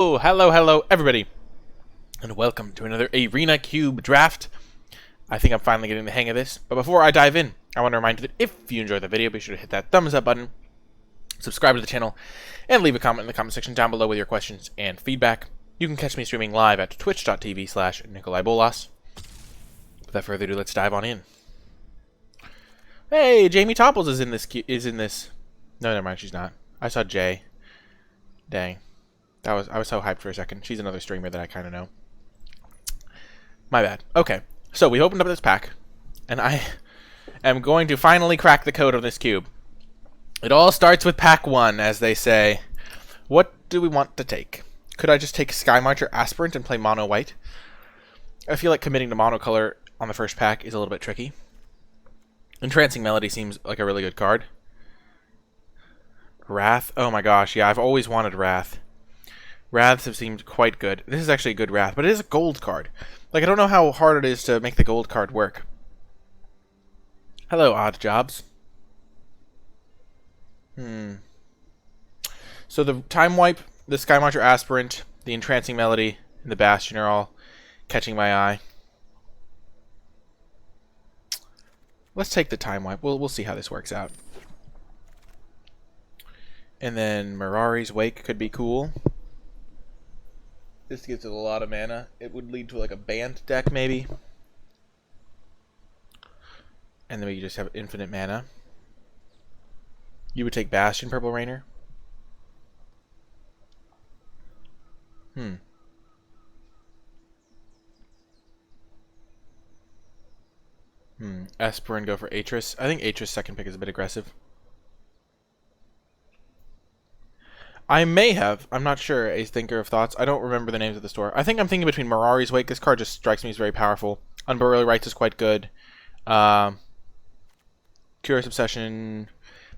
Oh, hello, everybody, and welcome to another Arena Cube draft. I think I'm finally getting the hang of this, but before I dive in, I want to remind you that if you enjoyed the video, be sure to hit that thumbs up button, subscribe to the channel, and leave a comment in the comment section down below with your questions and feedback. You can catch me streaming live at twitch.tv/NicolaiBolas. Without further ado, let's dive on in. Hey, Jamie Topples is in this. No, never mind, she's not. I saw Jay. Dang. I was so hyped for a second. She's another streamer that I kind of know. My bad. Okay, so we opened up this pack, and I am going to finally crack the code of this cube. It all starts with pack 1, as they say. What do we want to take? Could I just take Sky Marcher Aspirant and play mono white? I feel like committing to mono color on the first pack is a little bit tricky. Entrancing Melody seems like a really good card. Wrath? Oh my gosh, yeah, I've always wanted Wrath. Wraths have seemed quite good. This is actually a good Wrath, but it is a gold card. Like, I don't know how hard it is to make the gold card work. Hello, Odd Jobs. So the Time Wipe, the Sky Marcher Aspirant, the Entrancing Melody, and the Bastion are all catching my eye. Let's take the Time Wipe. We'll see how this works out. And then Mirari's Wake could be cool. This gives it a lot of mana. It would lead to like a Bant deck maybe. And then we just have infinite mana. You would take Bastion, Purple Rainer? Esper and go for Atris. I think Atris' second pick is a bit aggressive. I may have, I'm not sure, a Thinker of Thoughts. I don't remember the names of the store. I think I'm thinking between Mirari's Wake. This card just strikes me as very powerful. Unburly Rights is quite good. Curious Obsession,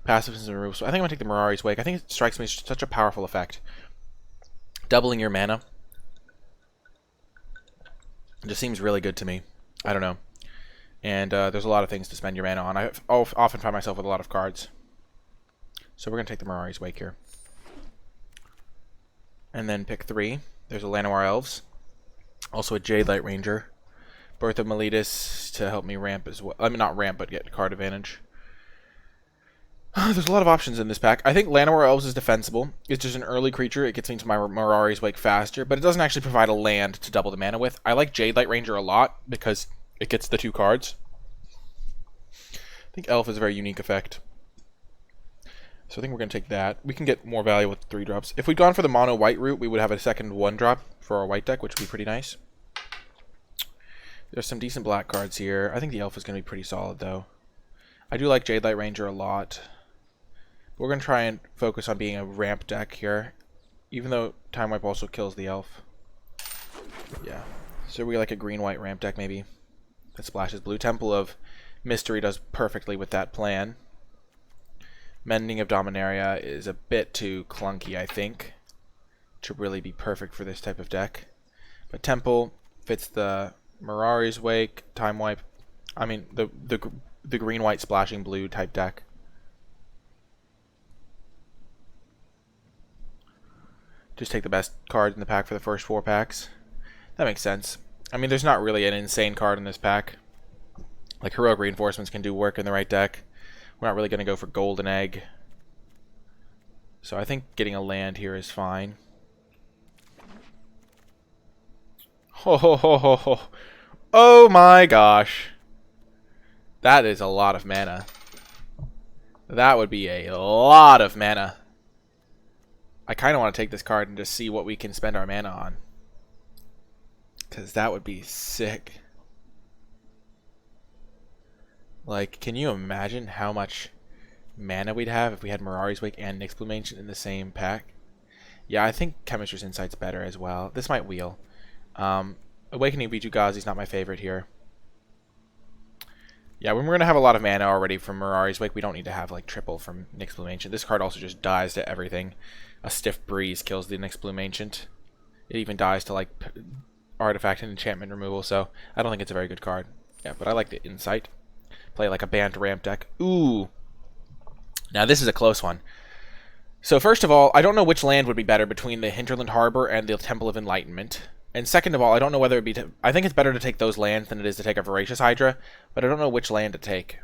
Passiveness and Removal. So I think I'm going to take the Mirari's Wake. I think it strikes me as such a powerful effect. Doubling your mana. It just seems really good to me. I don't know. And there's a lot of things to spend your mana on. I often find myself with a lot of cards. So we're going to take the Mirari's Wake here. And then pick 3. There's a Llanowar Elves. Also a Jade Light Ranger. Birth of Meletus to help me ramp as well. I mean, not ramp, but get card advantage. There's a lot of options in this pack. I think Llanowar Elves is defensible. It's just an early creature. It gets me to my Mirari's Wake faster, but it doesn't actually provide a land to double the mana with. I like Jade Light Ranger a lot because it gets the 2 cards. I think Elf is a very unique effect. So I think we're going to take that. We can get more value with 3 drops. If we'd gone for the mono white route, we would have a second 1-drop for our white deck, which would be pretty nice. There's some decent black cards here. I think the Elf is going to be pretty solid, though. I do like Jade Light Ranger a lot. We're going to try and focus on being a ramp deck here, even though Time Wipe also kills the Elf. Yeah. So we like a green-white ramp deck, maybe, that splashes blue. Temple of Mystery does perfectly with that plan. Mending of Dominaria is a bit too clunky, I think, to really be perfect for this type of deck. But Temple fits the Mirari's Wake, Time Wipe. I mean, the green-white splashing blue type deck. Just take the best cards in the pack for the first 4 packs. That makes sense. I mean, there's not really an insane card in this pack. Like, Heroic Reinforcements can do work in the right deck. We're not really going to go for Golden Egg. So I think getting a land here is fine. Ho ho ho ho ho. Oh my gosh. That is a lot of mana. That would be a lot of mana. I kind of want to take this card and just see what we can spend our mana on. Because that would be sick. Like, can you imagine how much mana we'd have if we had Mirari's Wake and Nyx Bloom Ancient in the same pack? Yeah, I think Chemistry's Insight's better as well. This might wheel. Awakening Vitu-Ghazi is not my favorite here. Yeah, when we're going to have a lot of mana already from Mirari's Wake, we don't need to have, like, triple from Nyx Bloom Ancient. This card also just dies to everything. A Stiff Breeze kills the Nyx Bloom Ancient. It even dies to, like, artifact and enchantment removal, so I don't think it's a very good card. Yeah, but I like the Insight. Play like a Bant ramp deck. Ooh. Now this is a close one. So first of all, I don't know which land would be better between the Hinterland Harbor and the Temple of Enlightenment. And second of all, I don't know whether it'd be... I think it's better to take those lands than it is to take a Voracious Hydra, but I don't know which land to take.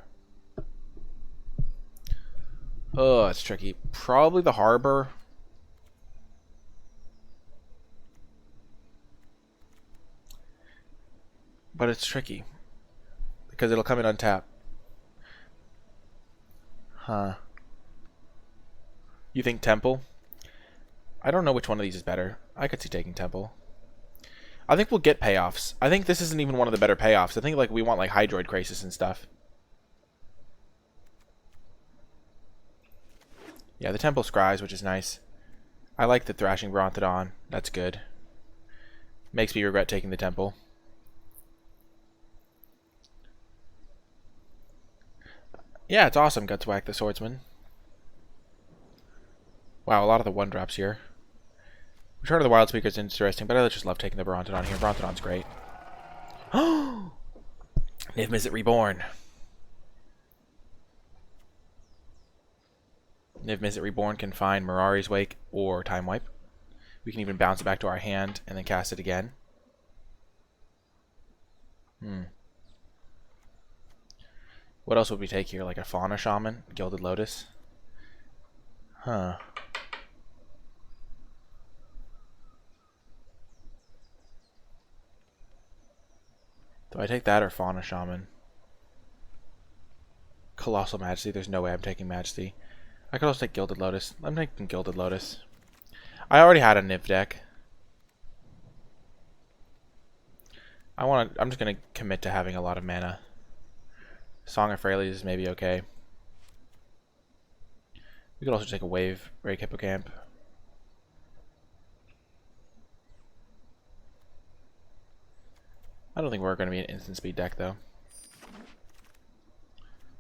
Oh, it's tricky. Probably the Harbor. But it's tricky. Because it'll come in untap. Huh. You think Temple? I don't know which one of these is better. I could see taking Temple. I think we'll get payoffs. I think this isn't even one of the better payoffs. I think like we want like Hydroid Crisis and stuff. Yeah, the Temple Scries, which is nice. I like the Thrashing Brontodon. That's good. Makes me regret taking the Temple. Yeah, it's awesome, Gutswhack the Swordsman. Wow, a lot of the 1-drops here. Return of the Wild Speaker is interesting, but I just love taking the Brontodon here. Brontodon's great. Oh! Niv Mizzet Reborn. Niv Mizzet Reborn can find Mirari's Wake or Time Wipe. We can even bounce it back to our hand and then cast it again. What else would we take here? Like a Fauna Shaman? Gilded Lotus? Huh. Do I take that or Fauna Shaman? Colossal Majesty. There's no way I'm taking Majesty. I could also take Gilded Lotus. I'm taking Gilded Lotus. I already had a Niv deck. I'm just gonna commit to having a lot of mana. Song of Freyalise is maybe okay. We could also take a Wave Rake Hippocamp. I don't think we're going to be an instant speed deck, though.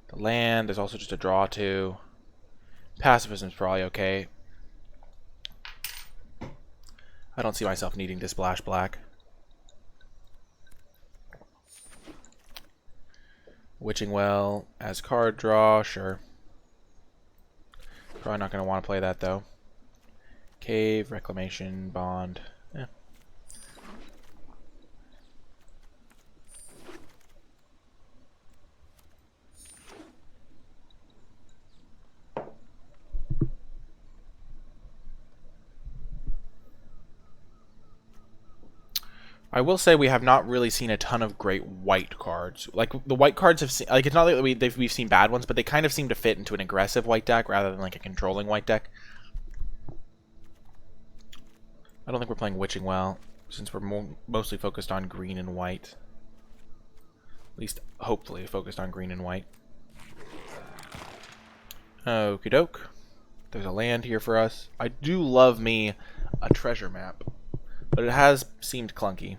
The land, there's also just a draw to. Pacifism's probably okay. I don't see myself needing to splash black. Witching Well as card draw, sure. Probably not going to want to play that, though. Cave, Reclamation, Bond. Eh. I will say we have not really seen a ton of great white cards. Like the white cards have seen, like it's not that we've seen bad ones, but they kind of seem to fit into an aggressive white deck rather than like a controlling white deck. I don't think we're playing Witching Well since we're mostly focused on green and white. At least hopefully focused on green and white. Okie doke. There's a land here for us. I do love me a treasure map. But it has seemed clunky.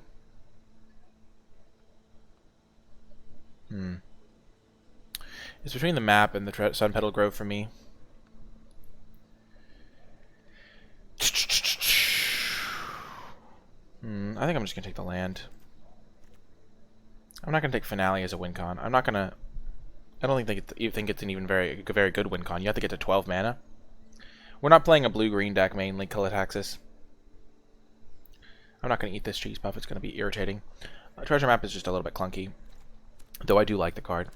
It's between the map and the Sun Petal Grove for me. I think I'm just going to take the land. I'm not going to take Finale as a win con. I'm not going to... I don't think it's an even very good win con. You have to get to 12 mana. We're not playing a blue-green deck mainly, Kalitaxis. I'm not going to eat this cheese puff. It's going to be irritating. Treasure map is just a little bit clunky. Though I do like the card.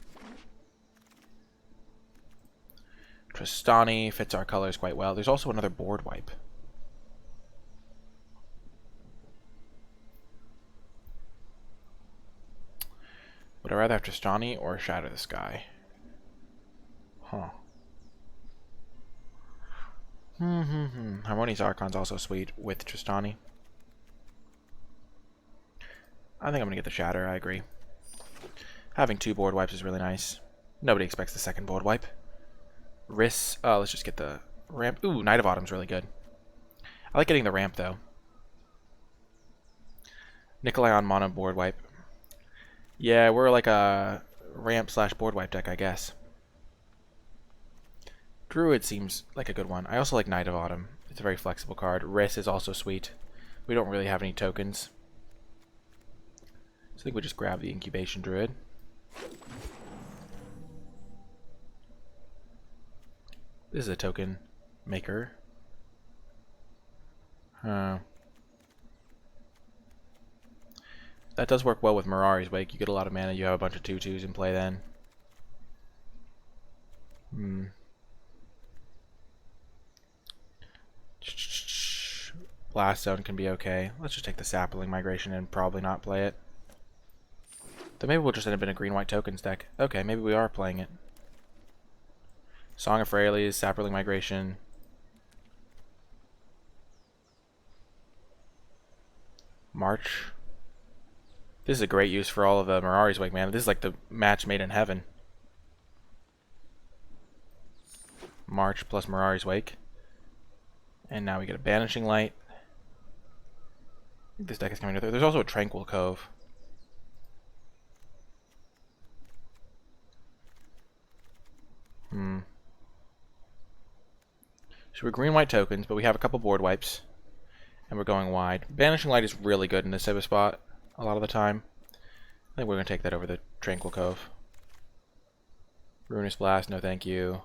Tristani fits our colors quite well. There's also another board wipe. Would I rather have Tristani or Shatter the Sky? Huh. Harmonious Archon's also sweet with Tristani. I think I'm going to get the Shatter, I agree. Having 2 board wipes is really nice. Nobody expects the second board wipe. Riss, let's just get the ramp. Ooh, Knight of Autumn's really good. I like getting the ramp, though. Nicolai on mono board wipe. Yeah, we're like a ramp / board wipe deck, I guess. Druid seems like a good one. I also like Knight of Autumn. It's a very flexible card. Riss is also sweet. We don't really have any tokens. So I think we just grab the Incubation Druid. This is a token maker. That does work well with Mirari's Wake. You get a lot of mana. You have a bunch of 2/2s in play then. Blast Zone can be okay. Let's just take the Sapling Migration and probably not play it. Then maybe we'll just end up in a green-white tokens deck. Okay, maybe we are playing it. Song of Freyalise, Sapling Migration. March. This is a great use for all of the Mirari's Wake, man. This is like the match made in heaven. March plus Mirari's Wake. And now we get a Banishing Light. I think this deck is coming together. There's also a Tranquil Cove. So we're green-white tokens, but we have a couple board wipes. And we're going wide. Banishing Light is really good in this type of spot a lot of the time. I think we're going to take that over the Tranquil Cove. Ruinous Blast, no thank you.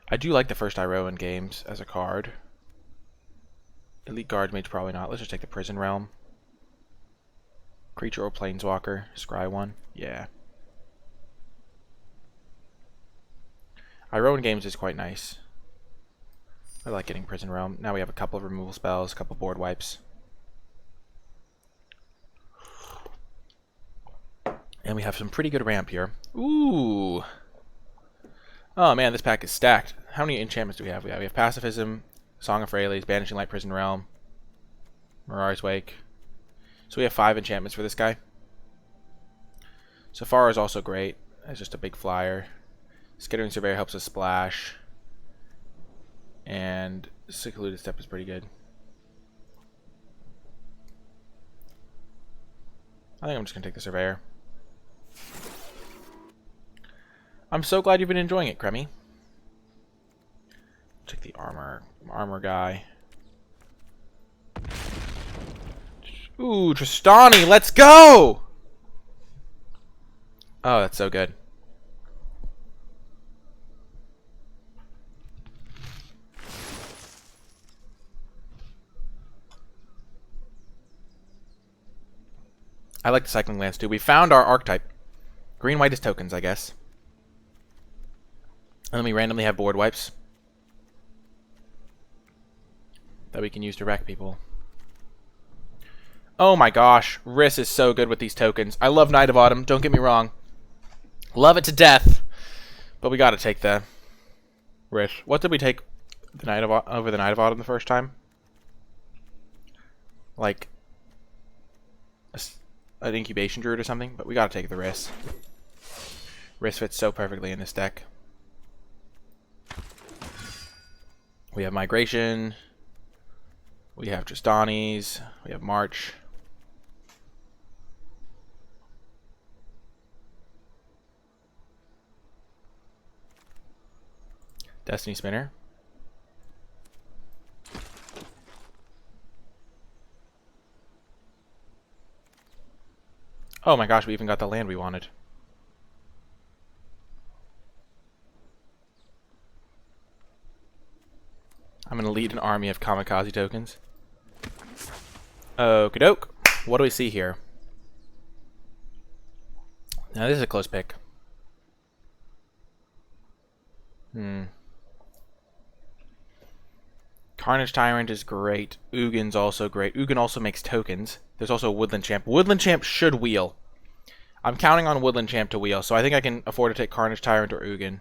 I do like the first Iroan games as a card. Elite Guardsmage, probably not. Let's just take the Prison Realm. Creature or Planeswalker. Scry 1. Yeah. Iroan games is quite nice. I like getting Prison Realm. Now we have a couple of removal spells, a couple board wipes. And we have some pretty good ramp here. Ooh! Oh man, this pack is stacked. How many enchantments do we have? We have Pacifism, Song of Freyalise, Banishing Light, Prison Realm, Mirari's Wake. So we have 5 enchantments for this guy. Safara is also great. It's just a big flyer. Skittering Surveyor helps us splash. And Secluded Step is pretty good. I think I'm just going to take the Surveyor. I'm so glad you've been enjoying it, Cremmy. Check the armor guy. Ooh, Tristani, let's go! Oh, that's so good. I like the Cycling Lance too. We found our archetype. Green-white is tokens, I guess. And then we randomly have board wipes that we can use to wreck people. Oh my gosh, Riss is so good with these tokens. I love Night of Autumn, don't get me wrong. Love it to death. But we gotta take the Riss. What did we take over the Night of Autumn the first time? Like an Incubation Druid or something, but we gotta take the Riss. Riss fits so perfectly in this deck. We have Migration. We have Tristani's. We have March. Destiny Spinner. Oh my gosh, we even got the land we wanted. I'm gonna lead an army of kamikaze tokens. Okie doke. What do we see here? Now this is a close pick. Carnage Tyrant is great. Ugin's also great. Ugin also makes tokens. There's also Woodland Champ. Woodland Champ should wheel. I'm counting on Woodland Champ to wheel, so I think I can afford to take Carnage Tyrant or Ugin.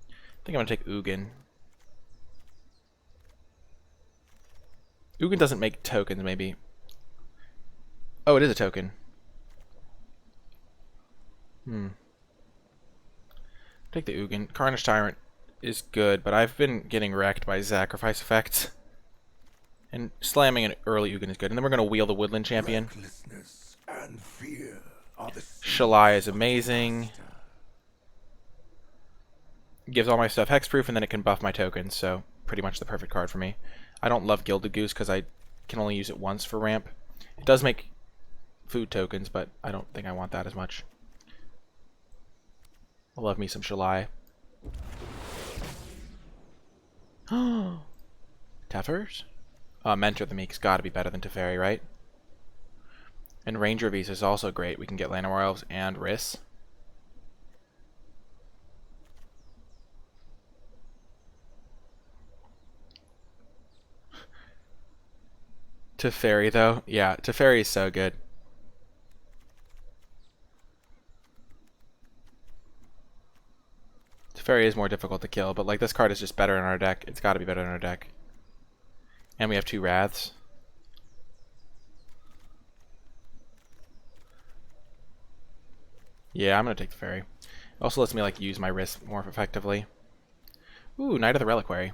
I think I'm going to take Ugin. Ugin doesn't make tokens, maybe. Oh, it is a token. Take the Ugin. Carnage Tyrant is good, but I've been getting wrecked by sacrifice effects. And slamming an early Ugin is good. And then we're going to wheel the Woodland Champion. And fear are the Shalai is amazing. Gives all my stuff hexproof, and then it can buff my tokens, so pretty much the perfect card for me. I don't love Gilded Goose because I can only use it once for ramp. It does make food tokens, but I don't think I want that as much. I love me some Shalai. Tefers? Mentor of the Meek's got to be better than Teferi, right? And Ranger Visa is also great. We can get Llanowar Elves and Riss. Teferi, though. Yeah, Teferi is so good. Teferi is more difficult to kill, but like this card is just better in our deck. It's got to be better in our deck. And we have 2 Wraths. Yeah, I'm gonna take Teferi. It also lets me like use my wrist more effectively. Ooh, Knight of the Reliquary.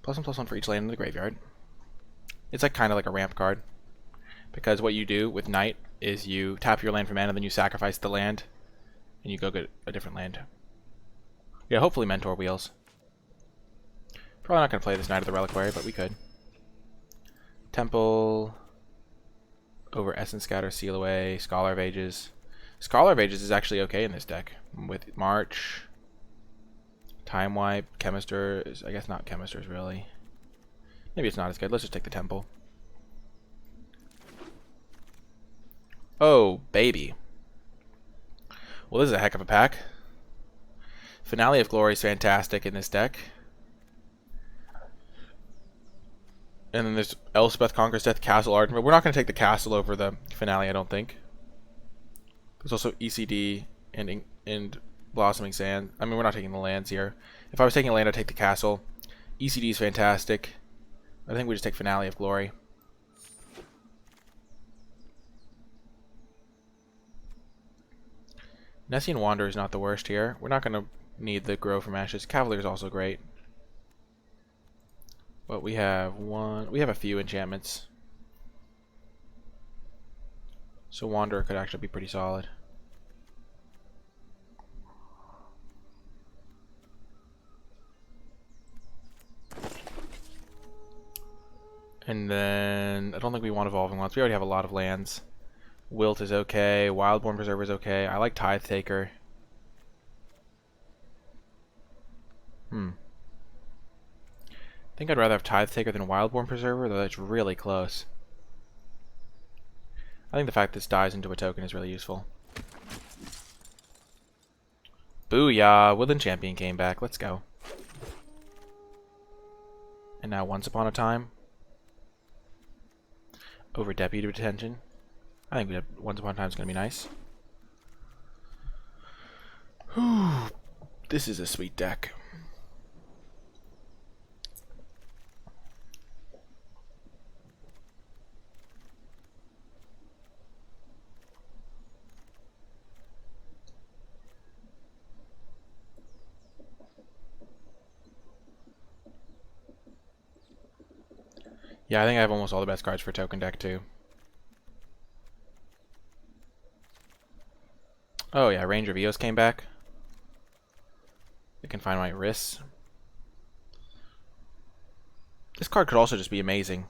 +1/+1 for each land in the graveyard. It's like kind of like a ramp card. Because what you do with Knight is you tap your land for mana, then you sacrifice the land, and you go get a different land. Yeah, hopefully Mentor Wheels. Probably not going to play this Knight of the Reliquary, but we could. Temple over Essence Scatter, Seal Away, Scholar of Ages. Scholar of Ages is actually okay in this deck. With March, Time Wipe, Chemisters. I guess not Chemisters, really. Maybe it's not as good. Let's just take the Temple. Oh, baby. Well, this is a heck of a pack. Finale of Glory is fantastic in this deck. And then there's Elspeth Conquers Death, Castle Ardenvale. We're not going to take the Castle over the Finale, I don't think. There's also ECD and Blossoming Sand. I mean, we're not taking the lands here. If I was taking a land, I'd take the Castle. ECD is fantastic. I think we just take Finale of Glory. Nessian Wanderer is not the worst here. We're not going to need the Grow from Ashes. Cavalier is also great. But we have a few enchantments. So Wanderer could actually be pretty solid. And then I don't think we want Evolving Wilds. We already have a lot of lands. Wilt is okay. Wildborn Preserver is okay. I like Tithe Taker. I think I'd rather have Tithe Taker than Wildborn Preserver, though that's really close. I think the fact this dies into a token is really useful. Booyah! Woodland Champion came back. Let's go. And now Once Upon a Time. Over Deputy Detention. I think Once Upon a Time is going to be nice. Whew. This is a sweet deck. Yeah, I think I have almost all the best cards for token deck too. Oh yeah, Ranger of Eos came back. I can find my wrists. This card could also just be amazing.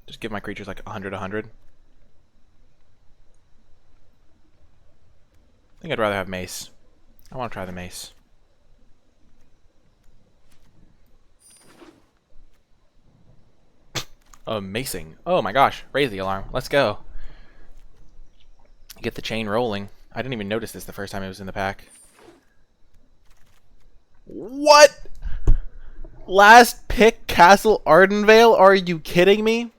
Just give my creatures like 100/100. I think I'd rather have Mace. I want to try the Mace. Macing. Oh my gosh, raise the alarm. Let's go. Get the chain rolling. I didn't even notice this the first time it was in the pack. What? Last pick Castle Ardenvale? Are you kidding me?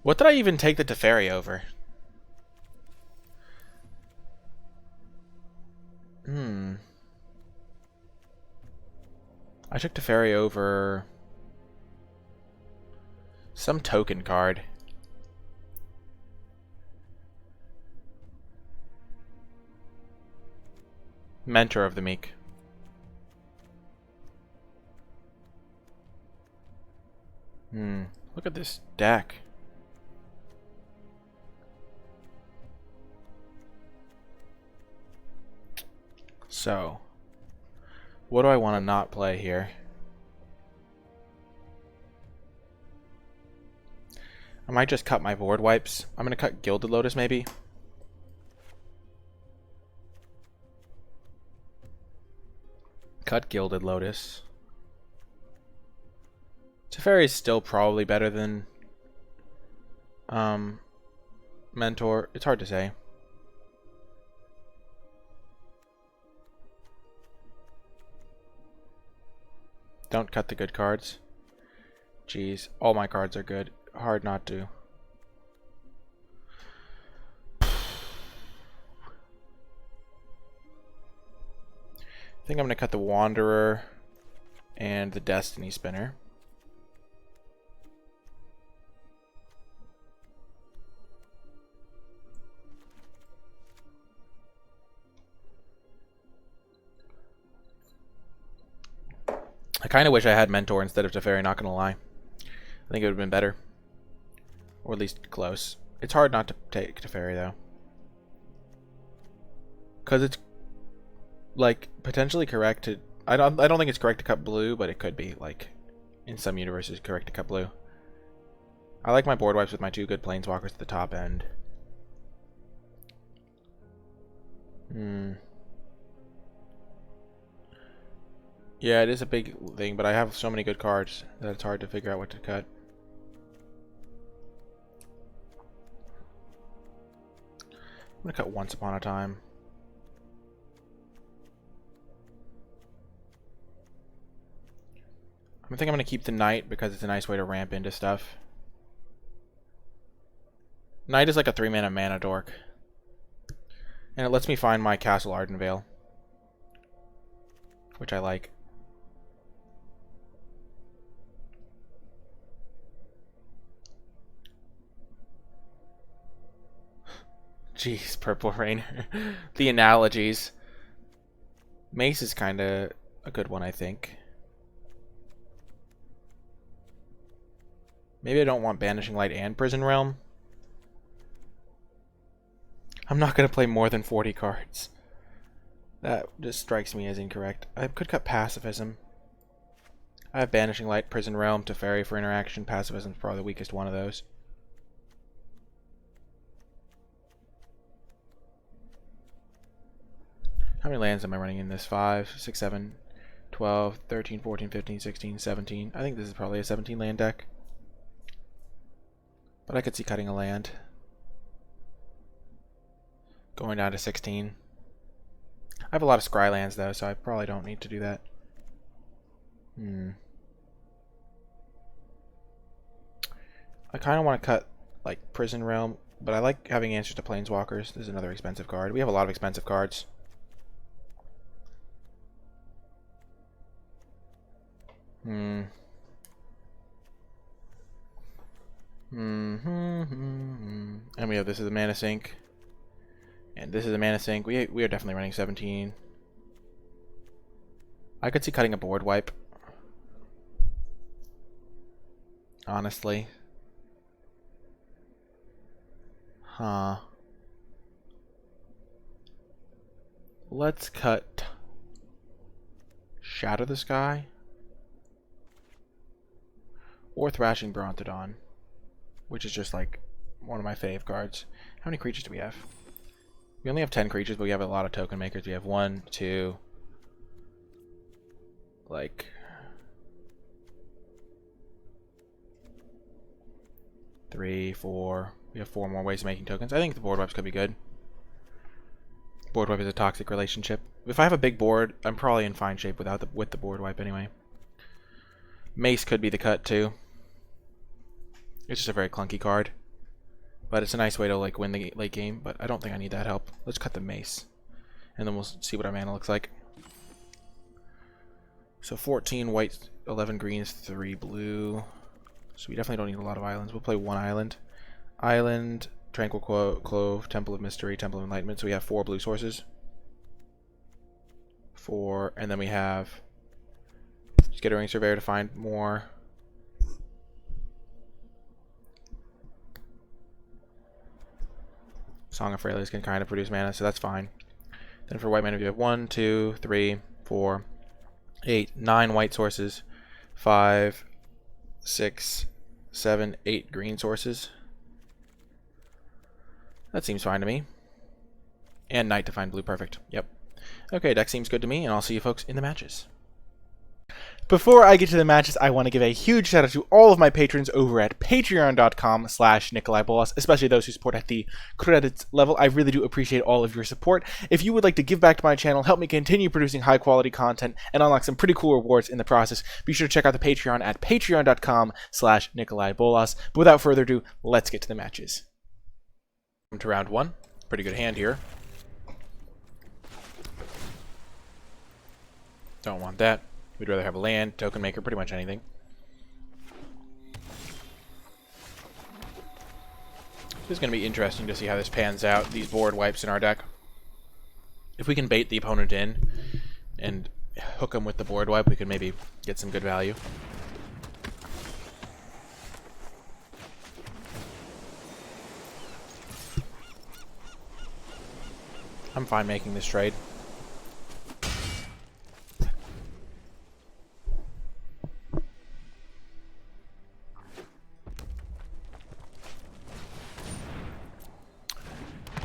What did I even take the Teferi over? I took Teferi over some token card. Mentor of the Meek. Look at this deck. So, what do I want to not play here? I might just cut my board wipes. I'm going to cut Gilded Lotus, maybe. Cut Gilded Lotus. Teferi is still probably better than Mentor. It's hard to say. Don't cut the good cards. Jeez, all my cards are good. Hard not to. I think I'm going to cut the Wanderer and the Destiny Spinner. I kind of wish I had Mentor instead of Teferi, not going to lie. I think it would have been better. Or at least close. It's hard not to take Teferi, though. Because it's, like, potentially correct to... I don't think it's correct to cut blue, but it could be, like, in some universes, correct to cut blue. I like my board wipes with my 2 good Planeswalkers at the top end. Yeah, it is a big thing, but I have so many good cards that it's hard to figure out what to cut. I'm going to cut Once Upon a Time. I think I'm going to keep the Knight because it's a nice way to ramp into stuff. Knight is like a 3-mana mana dork. And it lets me find my Castle Ardenvale, which I like. Jeez, Purple Rainer. The analogies. Mace is kind of a good one, I think. Maybe I don't want Banishing Light and Prison Realm. I'm not going to play more than 40 cards. That just strikes me as incorrect. I could cut Pacifism. I have Banishing Light, Prison Realm, Teferi for interaction. Pacifism is probably the weakest one of those. How many lands am I running in this? 5, 6, 7, 12, 13, 14, 15, 16, 17. I think this is probably a 17 land deck. But I could see cutting a land. Going down to 16. I have a lot of Scry lands though, so I probably don't need to do that. I kind of want to cut like Prison Realm, but I like having answers to Planeswalkers. This is another expensive card. We have a lot of expensive cards. And we have this is a mana sink. And this is a mana sink. We are definitely running 17. I could see cutting a board wipe. Honestly. Huh. Let's cut Shatter the Sky. Or Thrashing Brontodon, which is just like one of my fave cards. How many creatures do we have? We only have 10 creatures, but we have a lot of token makers. We have 1, 2, like 3, 4. We have 4 more ways of making tokens. I think the board wipes could be good. Board wipe is a toxic relationship. If I have a big board, I'm probably in fine shape with the board wipe anyway. Mace could be the cut too. It's just a very clunky card, but it's a nice way to like win the late game. But I don't think I need that help. Let's cut the Mace, and then we'll see what our mana looks like. So 14 white, 11 greens, 3 blue. So we definitely don't need a lot of islands. We'll play 1 island. Island, Tranquil Clove, Temple of Mystery, Temple of Enlightenment. So we have 4 blue sources. 4, and then we have Skittering Surveyor to find more. Song of Freyalise can kind of produce mana, so that's fine. Then for white mana, we have 1, 2, 3, 4, 8, 9 white sources. 5, 6, 7, 8 green sources. That seems fine to me. And Knight to find blue. Perfect. Yep. Okay, deck seems good to me, and I'll see you folks in the matches. Before I get to the matches, I want to give a huge shout out to all of my patrons over at patreon.com/NicolaiBolas, especially those who support at the credits level. I really do appreciate all of your support. If you would like to give back to my channel, help me continue producing high quality content, and unlock some pretty cool rewards in the process, be sure to check out the Patreon at patreon.com/NicolaiBolas. But without further ado, let's get to the matches. Welcome to round 1. Pretty good hand here. Don't want that. We'd rather have a land, token maker, pretty much anything. This is going to be interesting to see how this pans out, these board wipes in our deck. If we can bait the opponent in and hook them with the board wipe, we could maybe get some good value. I'm fine making this trade.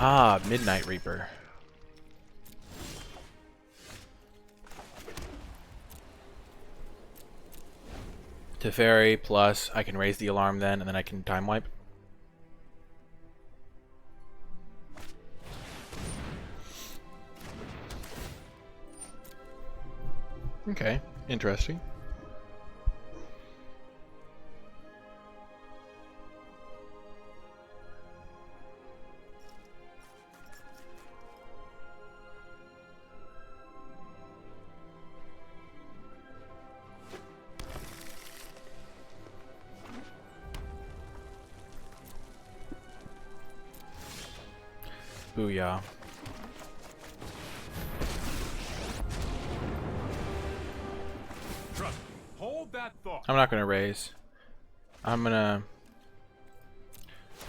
Ah, Midnight Reaper. Teferi plus I can raise the alarm then, and then I can time wipe. Okay, interesting. Booyah. Trust me. Hold that thought. I'm not going to raise. I'm going to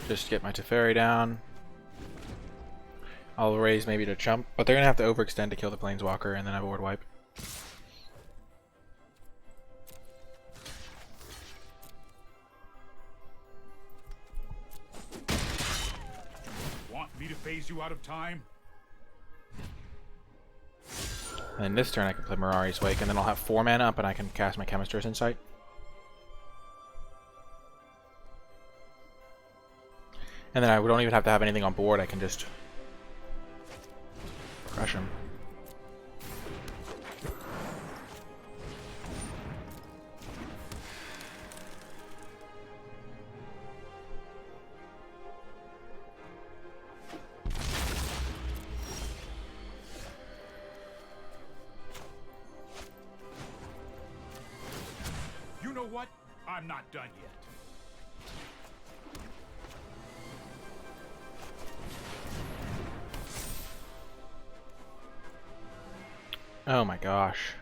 just get my Teferi down. I'll raise maybe to chump, but they're going to have to overextend to kill the Planeswalker, and then I board wipe. Want me to phase you out of time? And this turn I can play Mirari's Wake, and then I'll have 4 mana up, and I can cast my Chemister's Insight. And then I don't even have to have anything on board, I can just crush him. You know what? I'm not done yet. Oh my gosh.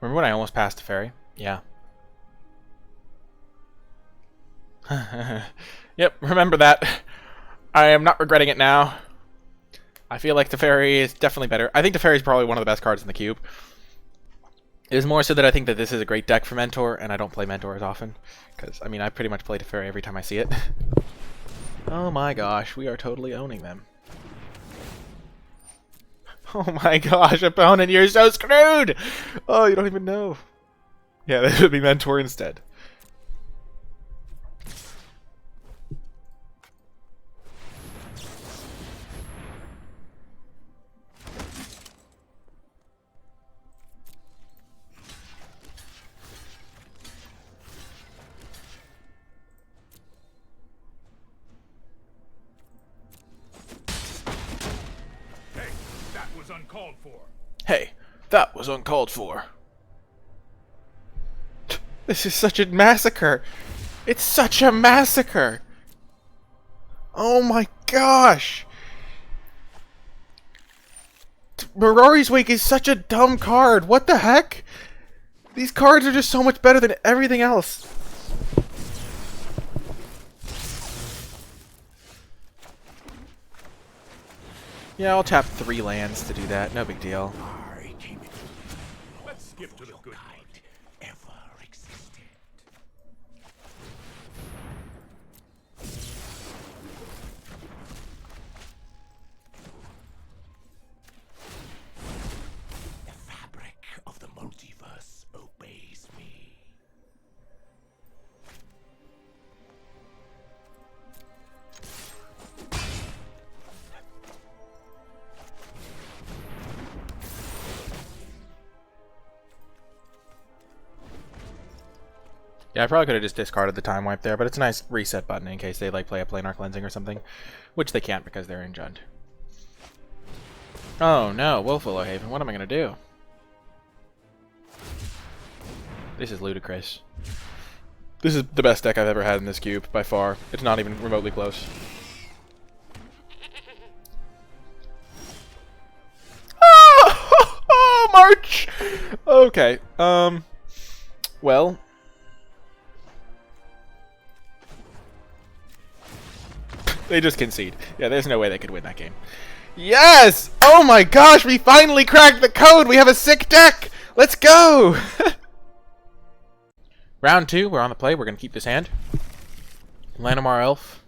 Remember when I almost passed the ferry? Yeah. Yep, remember that. I am not regretting it now. I feel like the Teferi is definitely better. I think the Teferi is probably one of the best cards in the cube. It is more so that I think that this is a great deck for Mentor, and I don't play Mentor as often. Because, I mean, I pretty much play Teferi every time I see it. Oh my gosh, we are totally owning them. Oh my gosh, opponent, you're so screwed! Oh, you don't even know. Yeah, this would be Mentor instead. Uncalled for. Hey, that was uncalled for. This is such a massacre. It's such a massacre. Oh my gosh. Mirari's Wake is such a dumb card. What the heck? These cards are just so much better than everything else. Yeah, I'll tap 3 lands to do that. No big deal. Let's skip to the good part. Of the multiverse obeys me. Yeah, I probably could have just discarded the time wipe there, but it's a nice reset button in case they like play a planar cleansing or something, which they can't because they're in Jund. Oh no, Wolfwillow Haven, what am I gonna do? This is ludicrous. This is the best deck I've ever had in this cube, by far. It's not even remotely close. Oh, March! Okay, well... They just concede. Yeah, there's no way they could win that game. Yes! Oh my gosh, we finally cracked the code! We have a sick deck! Let's go! Round 2, we're on the play. We're going to keep this hand. Lanimar Elf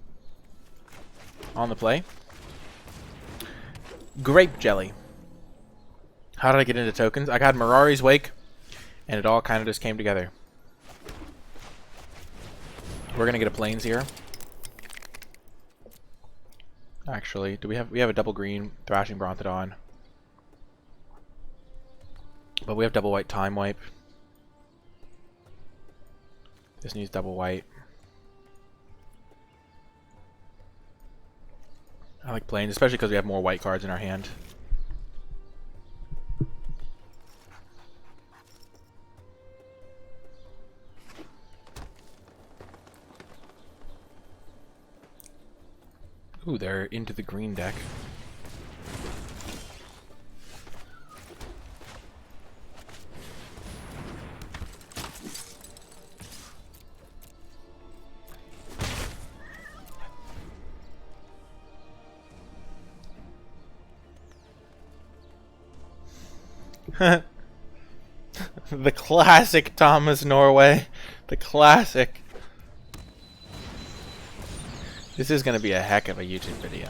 on the play. Grape Jelly. How did I get into tokens? I got Mirari's Wake, and it all kind of just came together. We're going to get a Plains here. Actually, we have a double green Thrashing Brontodon. But we have double white Time Wipe. This needs double white. I like Plains, especially because we have more white cards in our hand. Ooh, they're into the green deck. The classic Thomas Norway. The classic. This is going to be a heck of a YouTube video.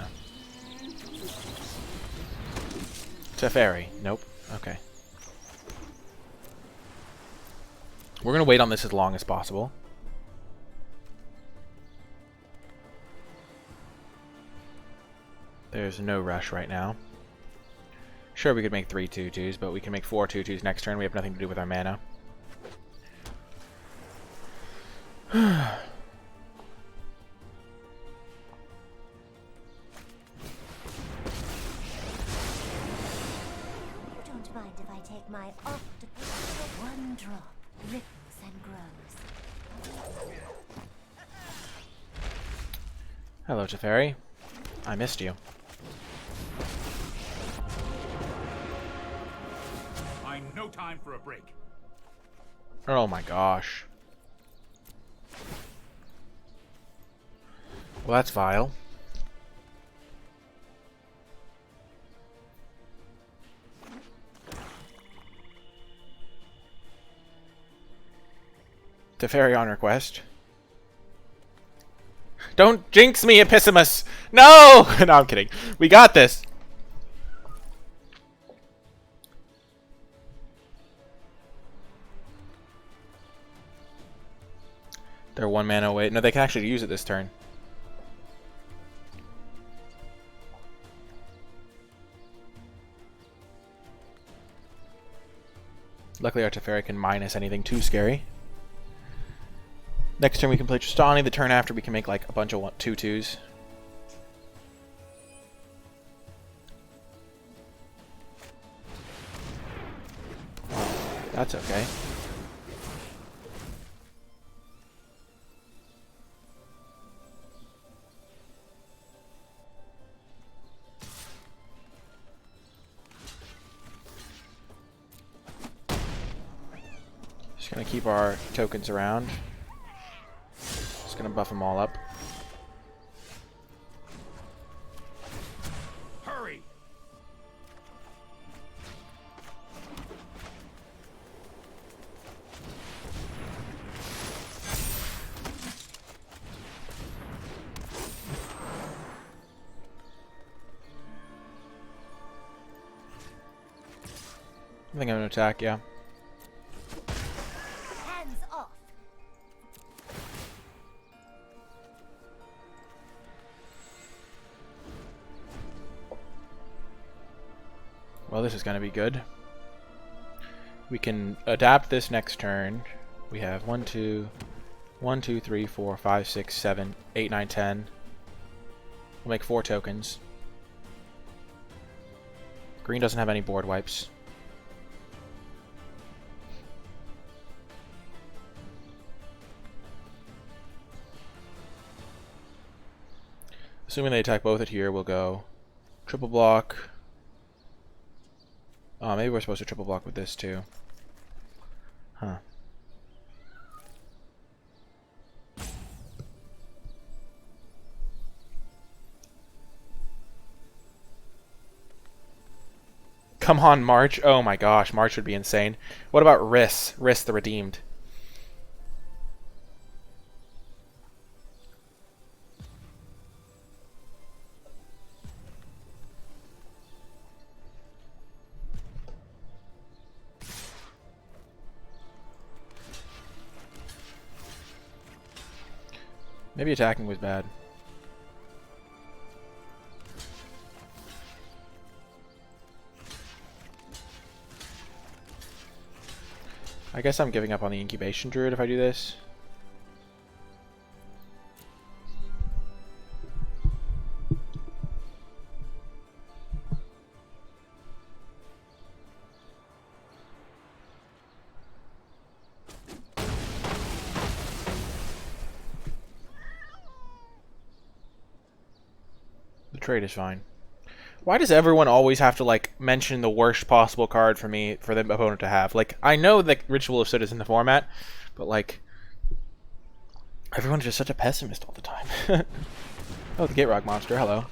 Teferi. Nope. Okay. We're going to wait on this as long as possible. There's no rush right now. Sure, we could make 3 2/2s, but we can make 4 2/2s next turn. We have nothing to do with our mana. Don't mind if I take my octopus one drop, ripples and grows. Hello, Teferi. I missed you. No time for a break. Oh my gosh. Well, that's vile. Teferi on request. Don't jinx me, Episimus! No! No, I'm kidding. We got this. They're 1 mana away. No, they can actually use it this turn. Luckily, our Teferi can minus anything too scary. Next turn we can play Tristani. The turn after we can make like a bunch of 2/2s. That's okay. Just gonna keep our tokens around. Just gonna buff them all up. Hurry! I think I'm gonna attack, yeah. Hands off. Well, this is gonna be good. We can adapt this next turn. We have 1, 2, 1, 2, 3, 4, 5, 6, 7, 8, 9, 10. We'll make 4 tokens. Green doesn't have any board wipes. Assuming they attack both at here, we'll go triple block. Oh, maybe we're supposed to triple block with this too. Huh. Come on, March. Oh my gosh, March would be insane. What about Riss? Riss the Redeemed. Maybe attacking was bad. I guess I'm giving up on the incubation druid if I do this. The trade is fine. Why does everyone always have to, like, mention the worst possible card for me, for the opponent to have? Like, I know that Ritual of Soot is in the format, but, like, everyone's just such a pessimist all the time. Oh, the Gate Rock monster, hello.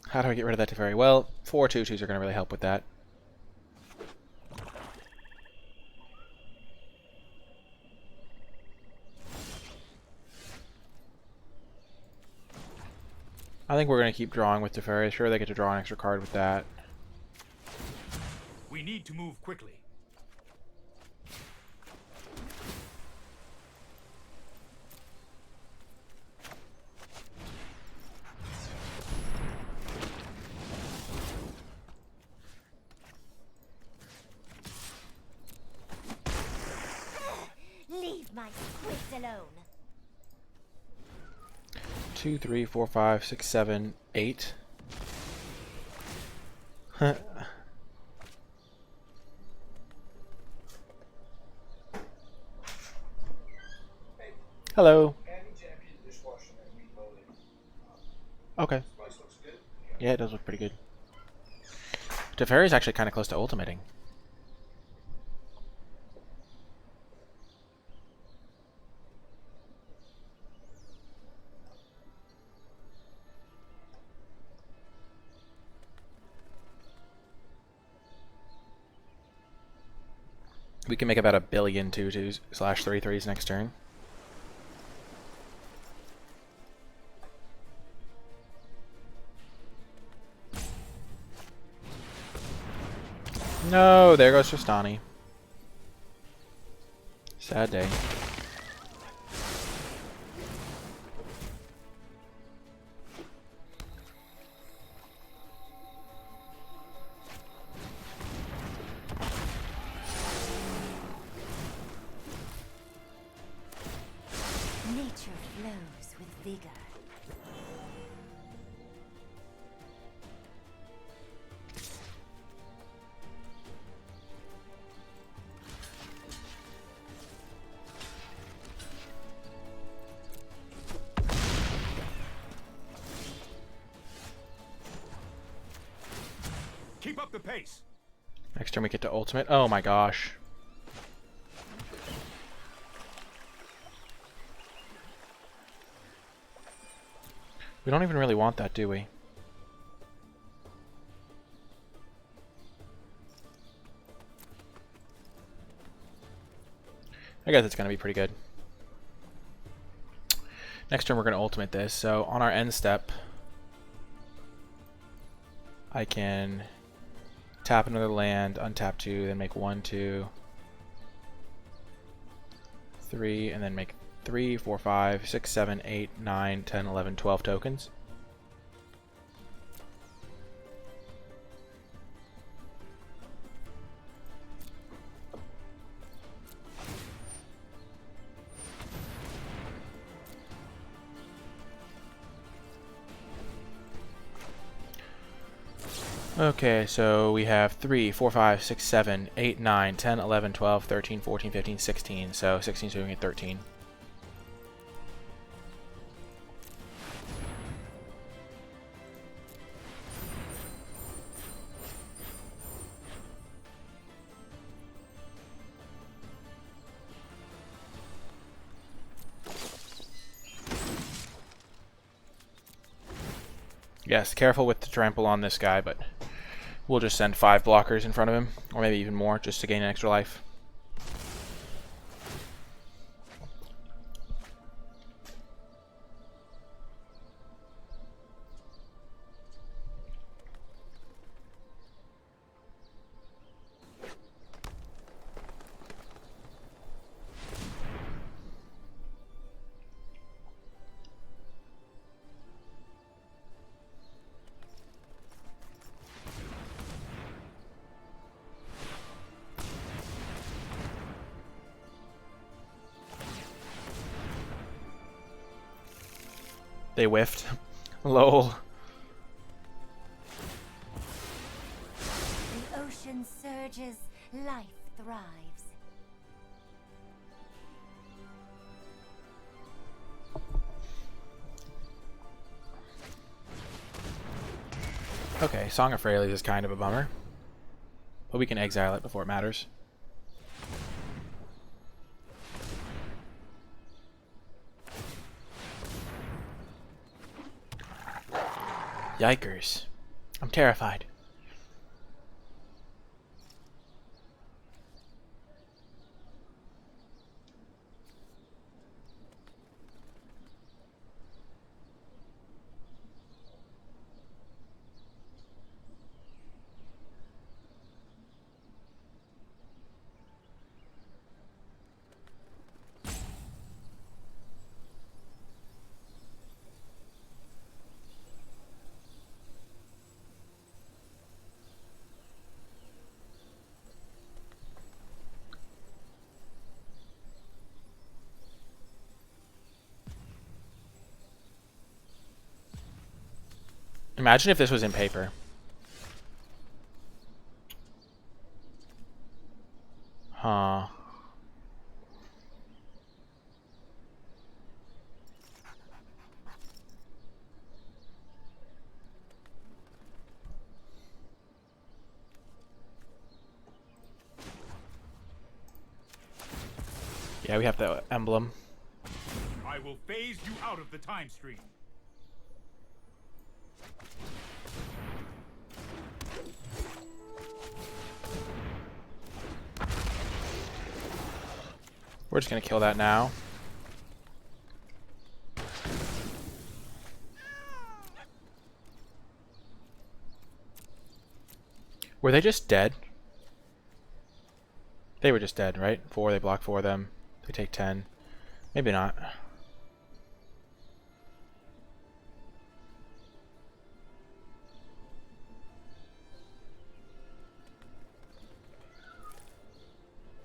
How do I get rid of that Teferi? Well, 4 2/2s are going to really help with that. I think we're going to keep drawing with Teferi. Sure, they get to draw an extra card with that. We need to move quickly. Leave my squids alone. 2, 3, 4, 5, 6, 7, 8. Hello. Okay. Yeah, it does look pretty good. Teferi's actually kind of close to ultimating. We can make about 1 billion 2/2s/3/3s next turn. No, there goes Tristani. Sad day. Nature flows with vigor. Keep up the pace. Next turn we get to ultimate. Oh my gosh. We don't even really want that, do we? I guess it's going to be pretty good. Next turn we're going to ultimate this. So on our end step, I can tap another land, untap 2, then make 1, 2, 3, and then make 3, 4, 5, 6, 7, 8, 9, 10, 11, 12 tokens. Okay, so we have 3, 4, 5, 6, 7, 8, 9, 10, 11, 12, 13, 14, 15, 16. So 16 is doing it 13. Yes, careful with the trample on this guy, but we'll just send 5 blockers in front of him, or maybe even more, just to gain an extra life. They whiffed. Lol. The ocean surges, life thrives. Okay, Song of Freyalise is kind of a bummer. But we can exile it before it matters. Yikers. I'm terrified. Imagine if this was in paper. Huh. Yeah, we have the emblem. I will phase you out of the time stream. We're just gonna kill that now. Were they just dead? They were just dead, right? 4, they block 4 of them. They take 10. Maybe not.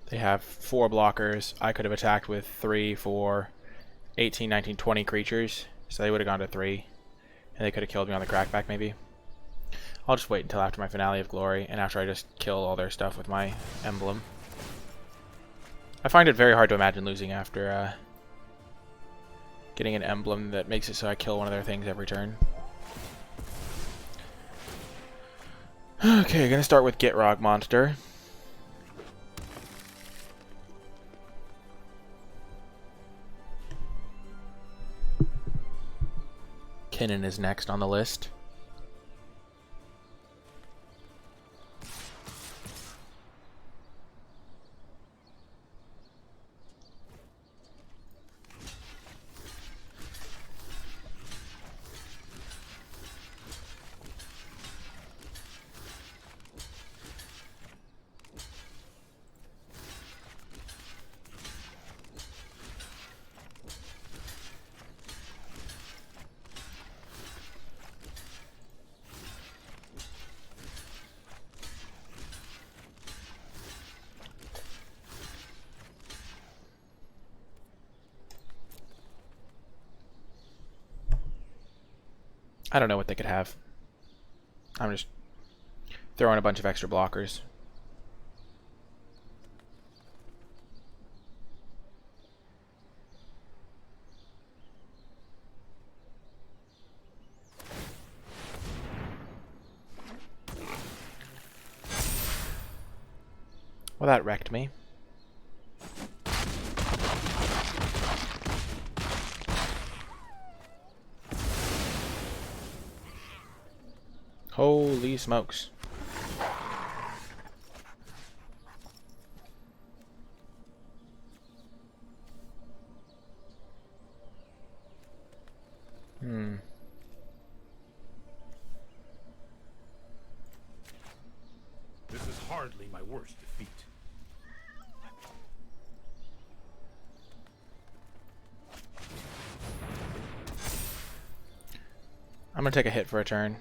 They have 4 blockers. I could have attacked with 3, 4, 18, 19, 20 creatures. So they would have gone to 3. And they could have killed me on the crackback maybe. I'll just wait until after my Finale of Glory and after I just kill all their stuff with my emblem. I find it very hard to imagine losing after getting an emblem that makes it so I kill one of their things every turn. Okay, gonna start with Gitrog Monster. Kinnan is next on the list. I don't know what they could have. I'm just throwing a bunch of extra blockers. Well, that wrecked me. Holy smokes. This is hardly my worst defeat. I'm gonna take a hit for a turn.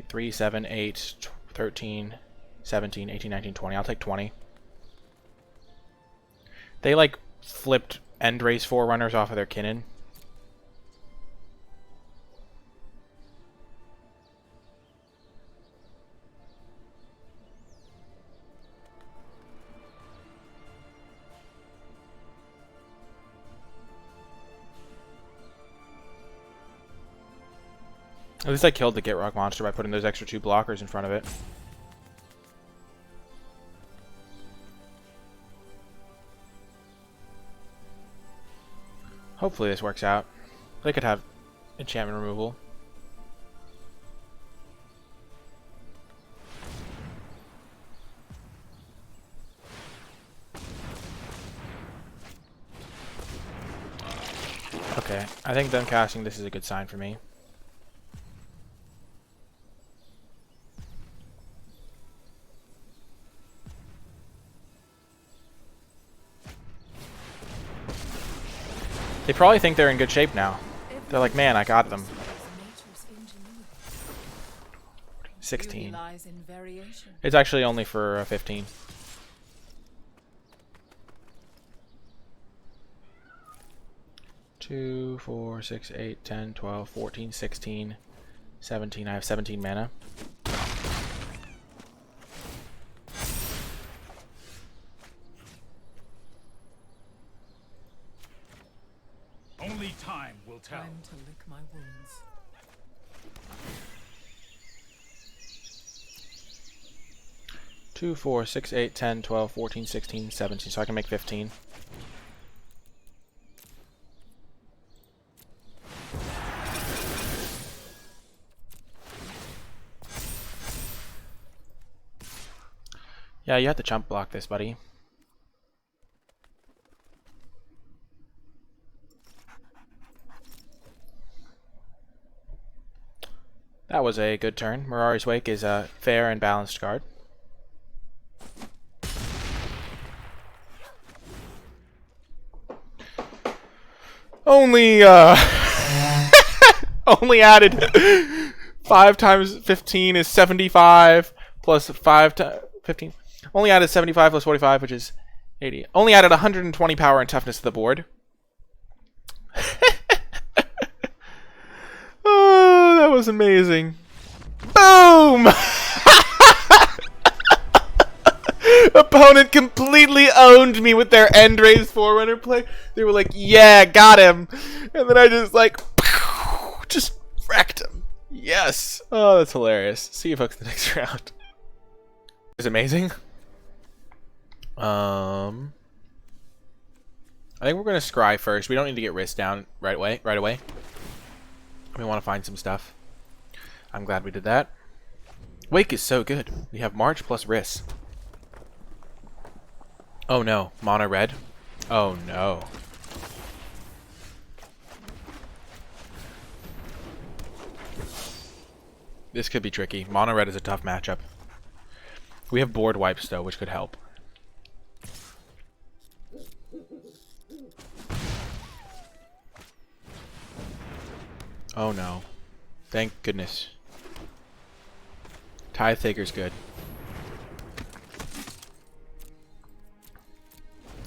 3, 7, 8, 13, 17, 18, 19, 20. I'll take 20. They like flipped end race forerunners off of their Kinnan. At least I killed the Get Rock monster by putting those extra 2 blockers in front of it. Hopefully this works out. They could have enchantment removal. Okay, I think them casting this is a good sign for me. They probably think they're in good shape now. They're like, man, I got them. 16. It's actually only for 15. Two, 4, 6, 8, 10, 12, 14, 16, 17. I have 17 mana. Only time will tell. Time to lick my wounds. Two, 4, 6, 8, 10, 12, 14, 16, 17. So I can make 15. Yeah, you have to chump block this, buddy. That was a good turn. Mirari's Wake is a fair and balanced card. Only only added 5 times 15 is 75 plus 5 times 15. Only added 75 plus 45, which is 80. Only added 120 power and toughness to the board. Oh, that was amazing. Boom! Opponent completely owned me with their end raise forerunner play. They were like, yeah, got him. And then I just like, just wrecked him. Yes. Oh, that's hilarious. See you folks in the next round. It's amazing. I think we're going to scry first. We don't need to get wrist down right away. We want to find some stuff. I'm glad we did that. Wake is so good. We have March plus Riss. Oh no, mono red. Oh no. This could be tricky. Mono red is a tough matchup. We have board wipes though, which could help. Oh no. Thank goodness. Tithe Taker's good.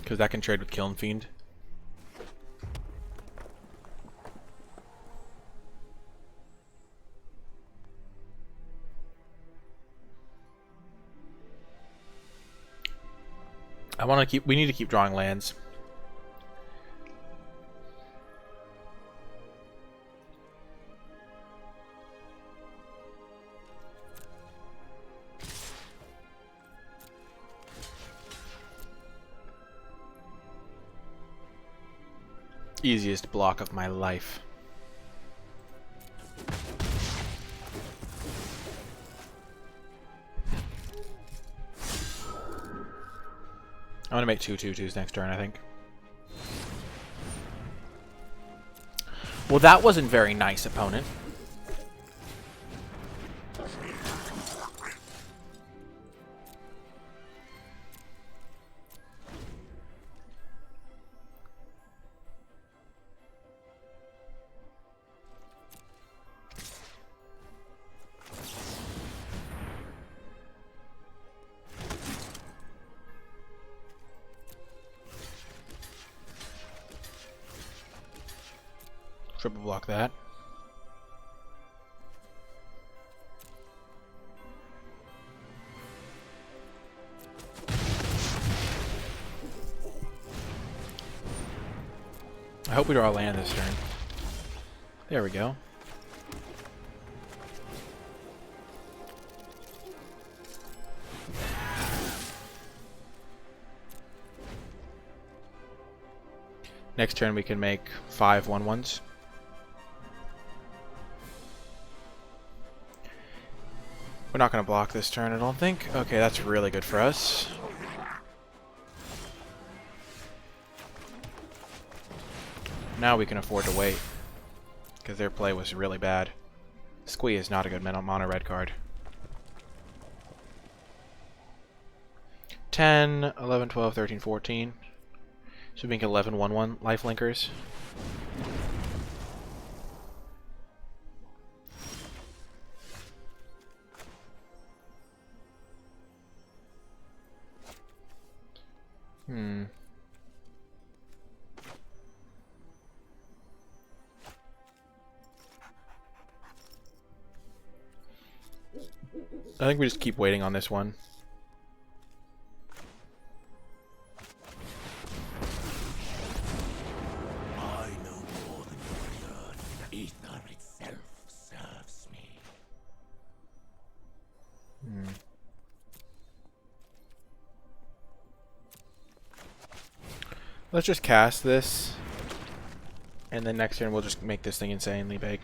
Because that can trade with Kiln Fiend. We need to keep drawing lands. Easiest block of my life. I'm gonna make 2/2/2s next turn, I think. Well, that wasn't very nice, opponent. Triple block that. I hope we draw a land this turn. There we go. Next turn we can make 5 1/1s. We're not going to block this turn, I don't think. Okay, that's really good for us. Now we can afford to wait, because their play was really bad. Squee is not a good mono red card. 10, 11, 12, 13, 14. So we make 11 1/1 lifelinkers. I think we just keep waiting on this one. I know more than you learn. Ether itself serves me. Let's just cast this, and then next turn we'll just make this thing insanely big.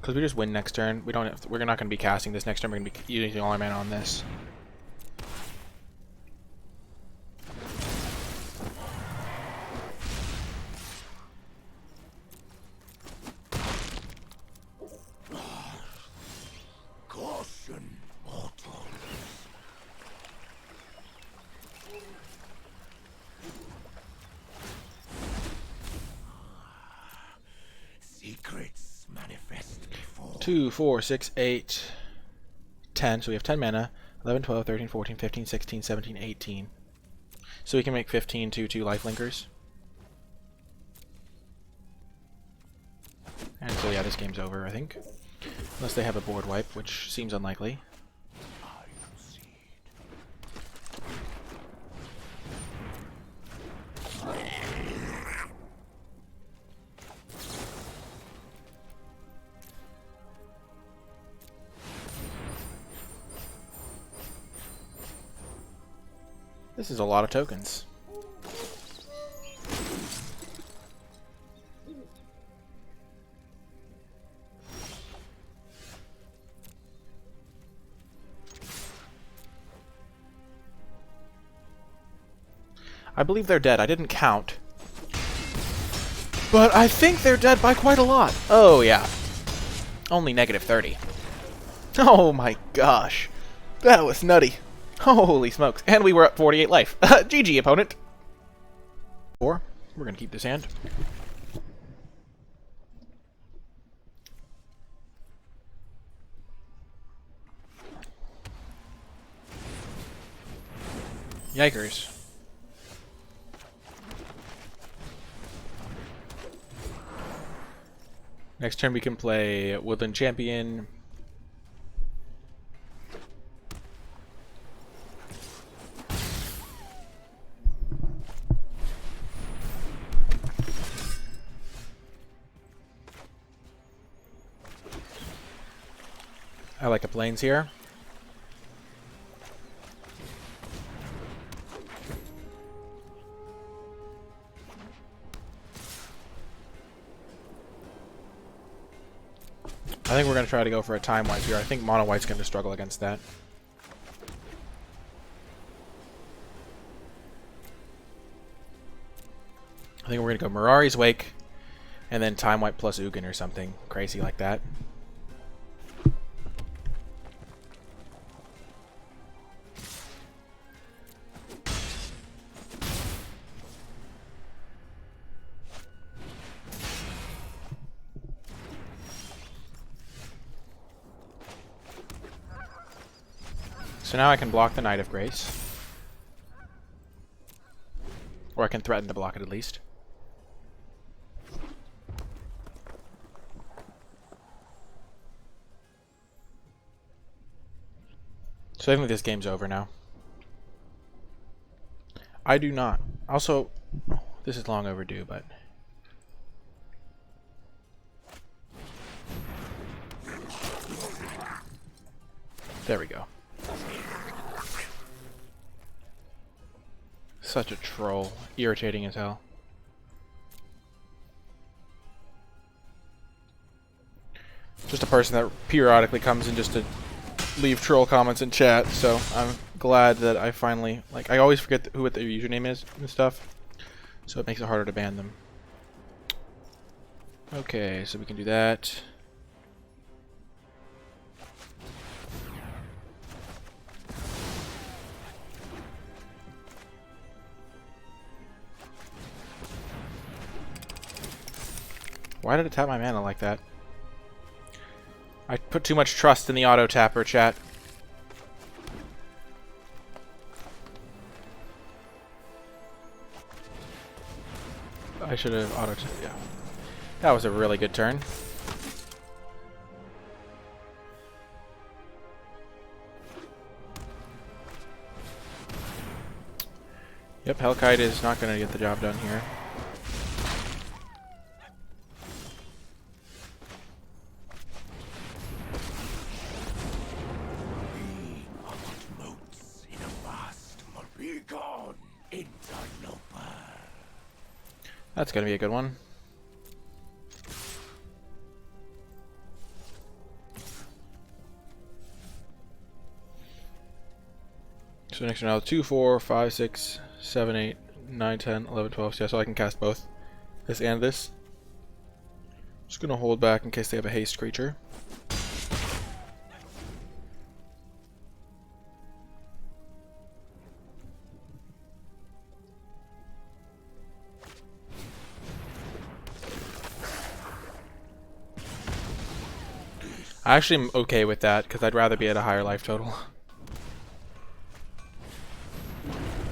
Because we just win next turn, we're not going to be casting this next turn. We're going to be using all our mana on this. Caution, mortals. Secrets manifest before. 2, 4, 6, 8, 10. So we have 10 mana. 11, 12, 13, 14, 15, 16, 17, 18. So we can make 15 2/2 lifelinkers. And so yeah, this game's over, I think. Unless they have a board wipe, which seems unlikely. I concede. This is a lot of tokens. I believe they're dead. I didn't count. But I think they're dead by quite a lot. Oh, yeah. Only negative 30. Oh my gosh. That was nutty. Holy smokes. And we were at 48 life. GG, opponent. Or, we're going to keep this hand. Yikers. Next turn we can play Woodland Champion. I like up lanes here. I think we're going to try to go for a time wipe here. I think mono white's going to struggle against that. I think we're going to go Mirari's Wake and then time wipe plus Ugin or something crazy like that. So now I can block the Knight of Grace. Or I can threaten to block it at least. So I think this game's over now. I do not. Also, this is long overdue, but... There we go. Such a troll. Irritating as hell. Just a person that periodically comes in just to leave troll comments in chat, so I'm glad that I finally... Like, I always forget who what their username is and stuff, so it makes it harder to ban them. Okay, so we can do that. Why did it tap my mana like that? I put too much trust in the auto tapper, chat. I should have auto tapped. Yeah. That was a really good turn. Yep, Hellkite is not going to get the job done here. That's going to be a good one. So next round, 2, 4, 5, 6, 7, 8, 9, 10, 11, 12. So, yeah, so I can cast both this and this. Just going to hold back in case they have a haste creature. I actually am okay with that, because I'd rather be at a higher life total.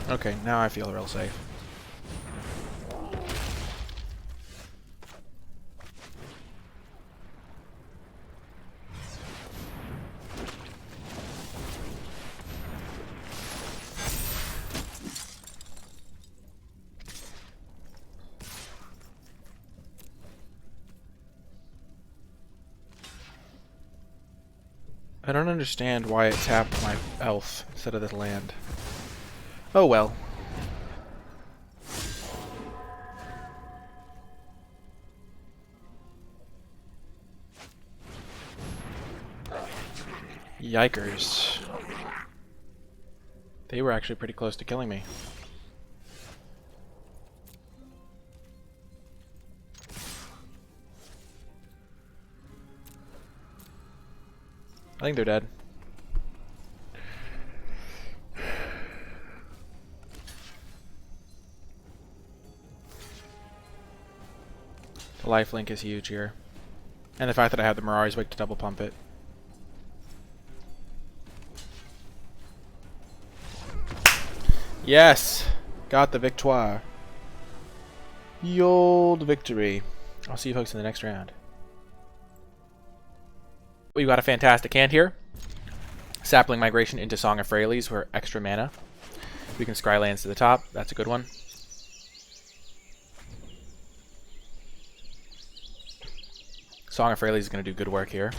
Okay, now I feel real safe. I don't understand why it tapped my elf instead of this land. Oh well. Yikers. They were actually pretty close to killing me. I think they're dead. The lifelink is huge here. And the fact that I have the Mirari's Wake to double pump it. Yes! Got the victoire. Ye old victory. I'll see you folks in the next round. We've got a fantastic hand here. Sapling Migration into Song of Freyalise for extra mana. We can scry lands to the top. That's a good one. Song of Freyalise is going to do good work here.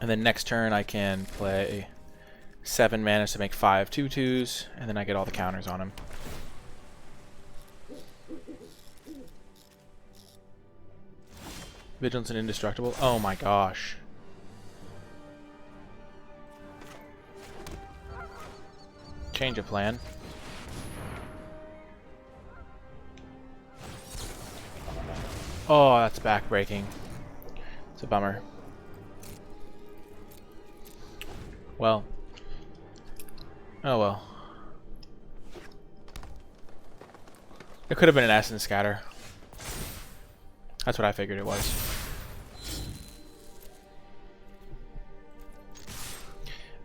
And then next turn I can play 7 mana to make 5 2/2s, and then I get all the counters on him. Vigilance and Indestructible. Oh my gosh. Change of plan. Oh, that's backbreaking. It's a bummer. Well. Oh well. It could have been an Essence Scatter. That's what I figured it was.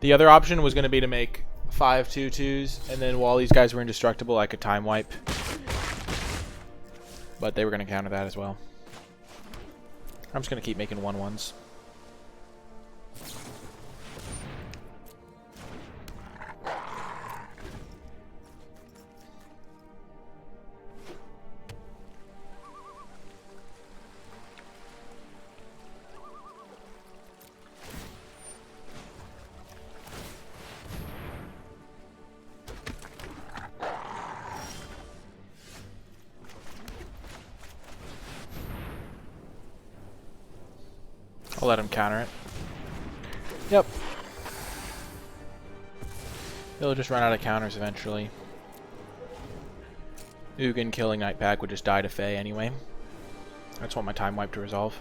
The other option was going to be to make 5 2/2s, and then while these guys were indestructible, I could time wipe. But they were going to counter that as well. I'm just going to keep making 1/1s. I'll let him counter it. Yep. He'll just run out of counters eventually. Ugin killing Nightpack would just die to Fae anyway. I just want my time wipe to resolve.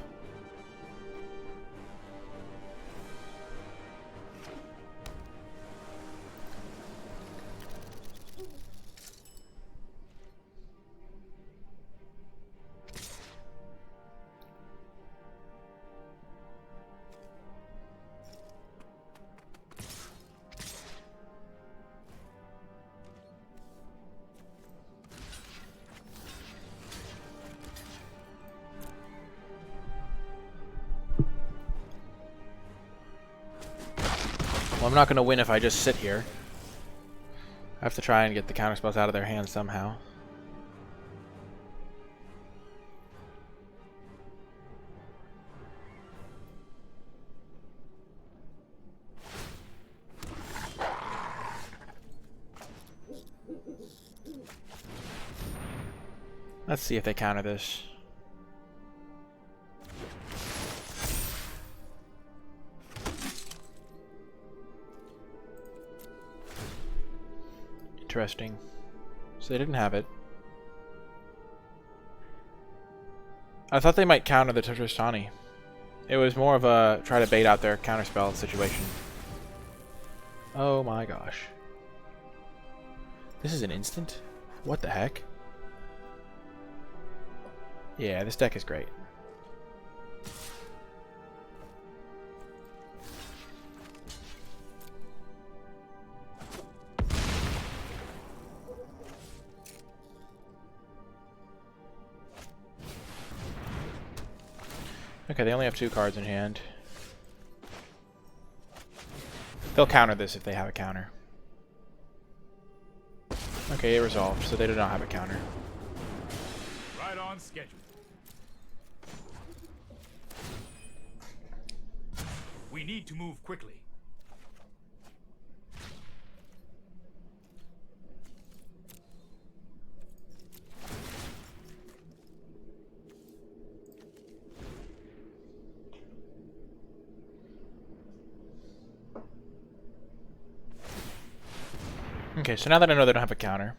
Well, I'm not going to win if I just sit here. I have to try and get the counterspells out of their hands somehow. Let's see if they counter this. Interesting. So they didn't have it. I thought they might counter the Tristani. It was more of a try to bait out their counterspell situation. Oh my gosh. This is an instant? What the heck? Yeah, this deck is great. Okay, they only have 2 cards in hand. They'll counter this if they have a counter. Okay, it resolved, so they do not have a counter. Right on schedule. We need to move quickly. Okay, so now that I know they don't have a counter,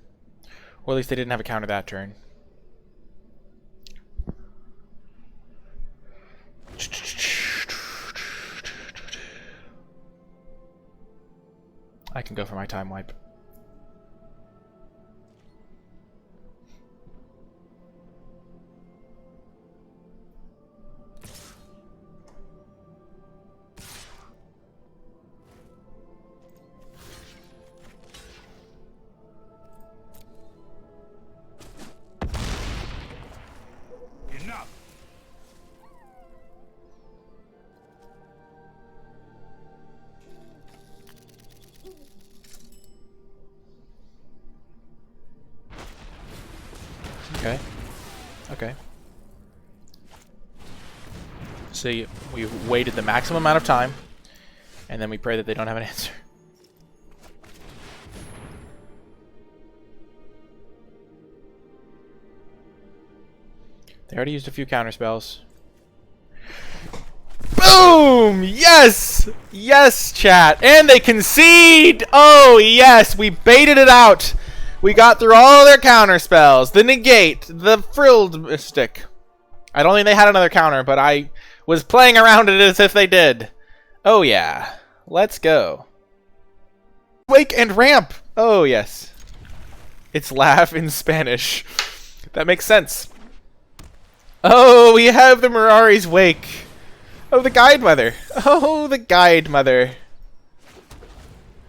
or at least they didn't have a counter that turn. I can go for my time wipe. Enough. Okay. Okay. See, we've waited the maximum amount of time And then we pray that they don't have an answer. They already used a few counter spells. Boom! Yes! Yes, chat. And they concede! Oh, yes! We baited it out! We got through all their counter spells. The negate. The frilled mystic. I don't think they had another counter, but I was playing around it as if they did. Oh, yeah. Let's go. Wake and ramp! Oh, yes. It's laugh in Spanish. That makes sense. Oh, we have the Mirari's Wake. Oh, the Guide Mother. Oh, the Guide Mother.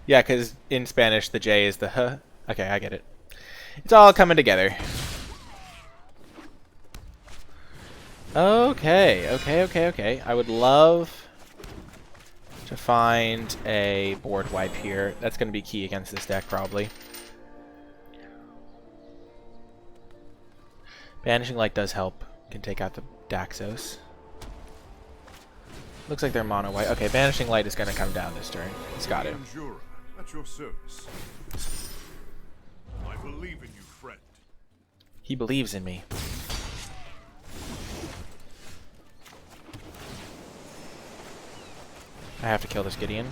Yeah, because in Spanish, the J is the huh. Okay, I get it. It's all coming together. Okay. I would love to find a board wipe here. That's going to be key against this deck, probably. Banishing Light does help. Can take out the Daxos. Looks like they're mono white. Okay, Banishing Light is going to come down this turn. It's got to. Jura, at your service. I believe in you, friend. He believes in me. I have to kill this Gideon.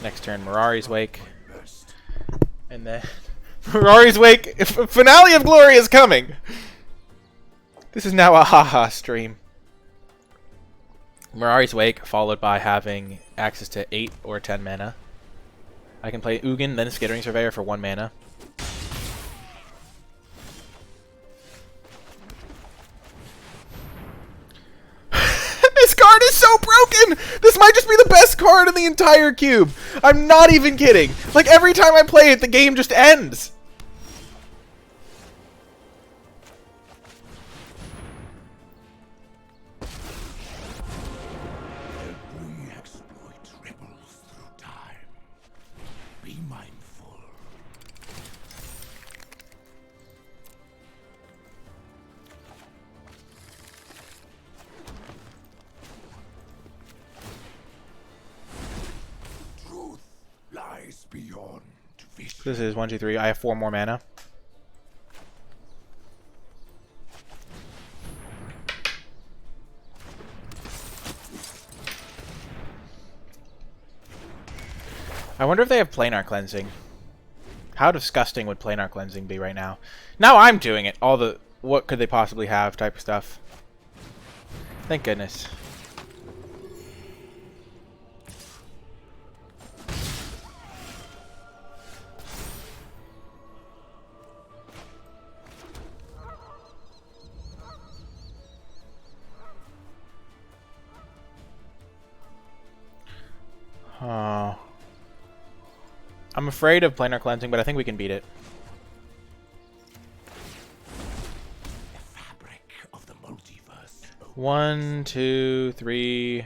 Next turn, Mirari's Wake. And then... Mirari's Wake! Finale of Glory is coming! This is now a haha stream. Mirari's Wake, followed by having access to 8 or 10 mana. I can play Ugin, then Skittering Surveyor for 1 mana. This card is so broken! This might just be the best card in the entire cube! I'm not even kidding! Like, every time I play it, the game just ends! Every exploit ripples through time. Be mindful. Truth lies beyond vision. This is 1, 2, 3. I have 4 more mana. I wonder if they have planar cleansing. How disgusting would planar cleansing be right now? Now I'm doing it. All the what could they possibly have type of stuff. Thank goodness. Oh. I'm afraid of planar cleansing, but I think we can beat it. The fabric of the multiverse. 1, 2, 3,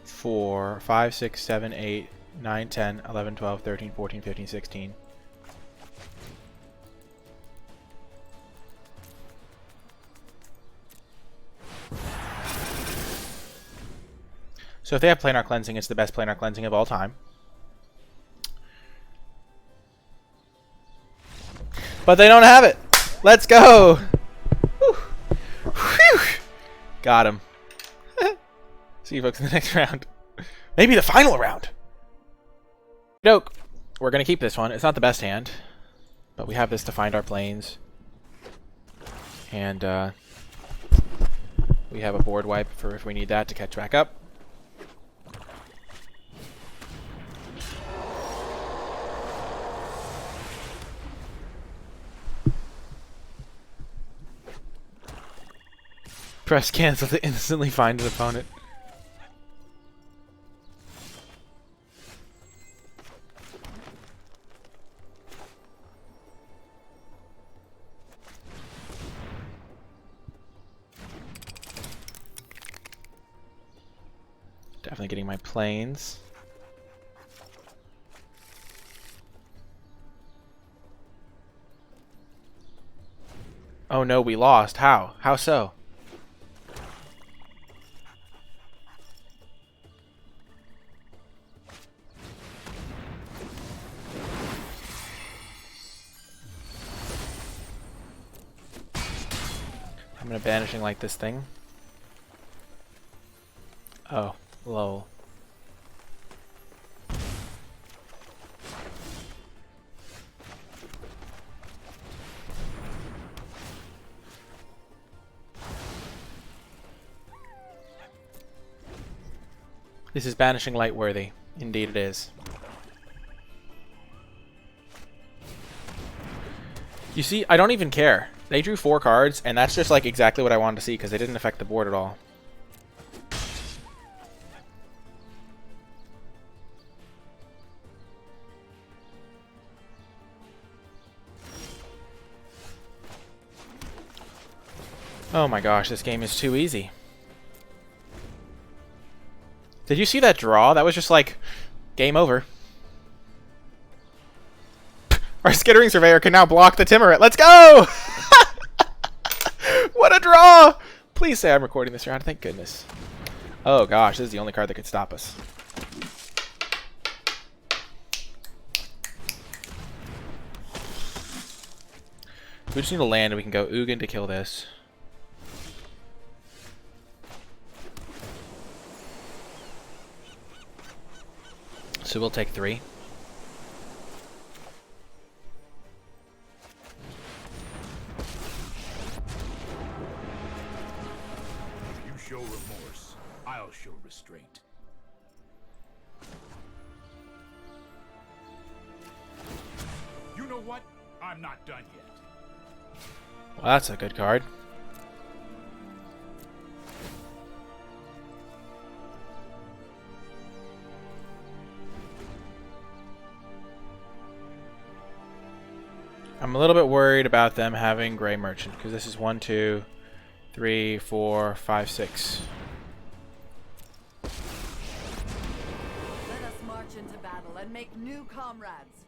4, 5, 6, 7, 8, 9, 10, 11, 12, 13, 14, 15, 16. So if they have planar cleansing, it's the best planar cleansing of all time. But they don't have it. Let's go. Whew. Whew. Got him. See you folks in the next round. Maybe the final round. Doke. We're going to keep this one. It's not the best hand, but we have this to find our planes. And we have a board wipe for if we need that to catch back up. Press cancel to instantly find an opponent. Definitely getting my planes. Oh no, we lost. How? How so? I'm gonna Banishing Light this thing. Oh, lol. This is Banishing Light worthy. Indeed it is. You see, I don't even care. They drew 4 cards, and that's just like exactly what I wanted to see because they didn't affect the board at all. Oh my gosh, this game is too easy. Did you see that draw? That was just like, game over. Our Skittering Surveyor can now block the Timuret. Let's go! What a draw! Please say I'm recording this round. Thank goodness. Oh gosh, this is the only card that could stop us. We just need to land and we can go Ugin to kill this. So we'll take 3. You show remorse, I'll show restraint. You know what? I'm not done yet. Well, that's a good card. I'm a little bit worried about them having Gray Merchant because this is 1, 2, 3, 4, 5, 6. Let us march into battle and make new comrades.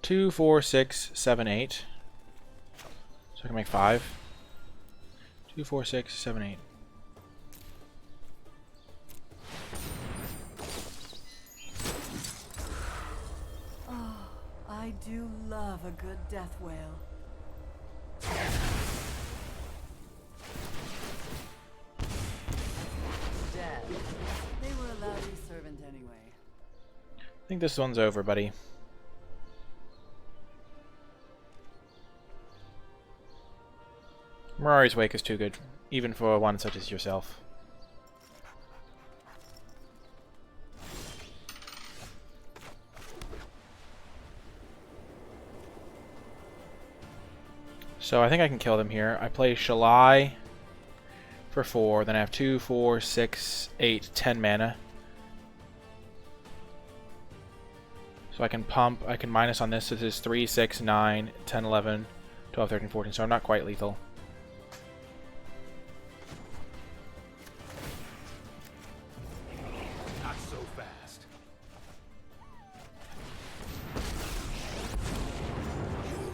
2, 4, 6, 7, 8. So I can make 5. 2, 4, 6, 7, 8. I do love a good death wail. Dead. They were a lousy servant anyway. I think this one's over, buddy. Mirari's Wake is too good, even for one such as yourself. So I think I can kill them here. I play Shalai for 4, then I have 2, 4, 6, 8, 10 mana. So I can pump, I can minus on this, so this is 3, 6, 9, 10, 11, 12, 13, 14, so I'm not quite lethal. Not so fast.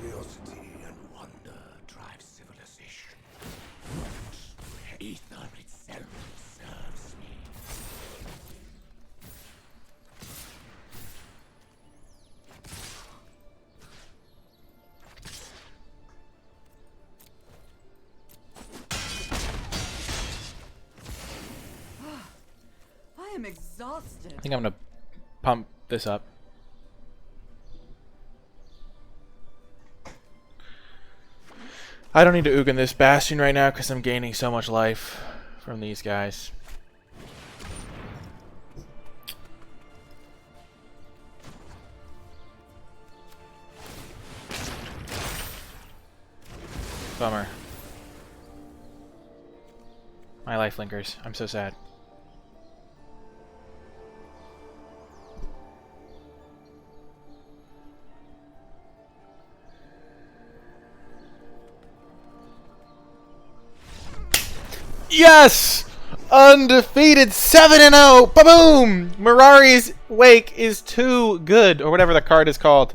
Curiosity and wonder drive civilization. Ether itself serves me. I am exhausted. I think I'm gonna pump this up. I don't need to Ugin this Bastion right now because I'm gaining so much life from these guys. Bummer. My life linkers. I'm so sad. Yes! Undefeated 7-0! Ba-boom! Mirari's Wake is too good, or whatever the card is called.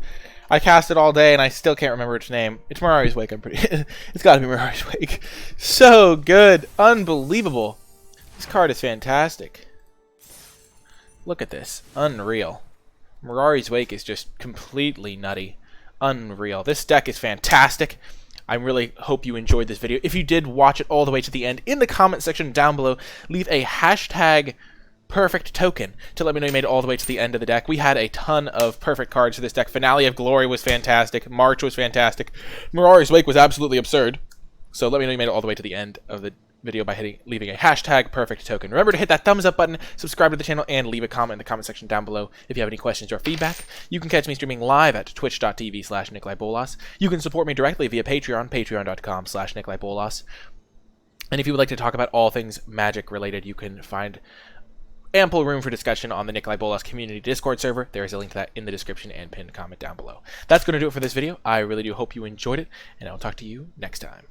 I cast it all day and I still can't remember its name. It's Mirari's Wake, I'm pretty... It's gotta be Mirari's Wake. So good. Unbelievable. This card is fantastic. Look at this. Unreal. Mirari's Wake is just completely nutty. Unreal. This deck is fantastic. I really hope you enjoyed this video. If you did watch it all the way to the end, in the comment section down below, leave a hashtag perfect token to let me know you made it all the way to the end of the deck. We had a ton of perfect cards for this deck. Finale of Glory was fantastic. March was fantastic. Mirari's Wake was absolutely absurd. So let me know you made it all the way to the end of the video by leaving a hashtag perfect token. Remember to hit that thumbs up button, subscribe to the channel, and leave a comment in the comment section down below if you have any questions or feedback. You can catch me streaming live at twitch.tv/NicolaiBolas. You can support me directly via Patreon, patreon.com/NicolaiBolas. And if you would like to talk about all things Magic related, you can find ample room for discussion on the NicolaiBolas community Discord server. There is a link to that in the description and pinned comment down below. That's going to do it for this video. I really do hope you enjoyed it, and I'll talk to you next time.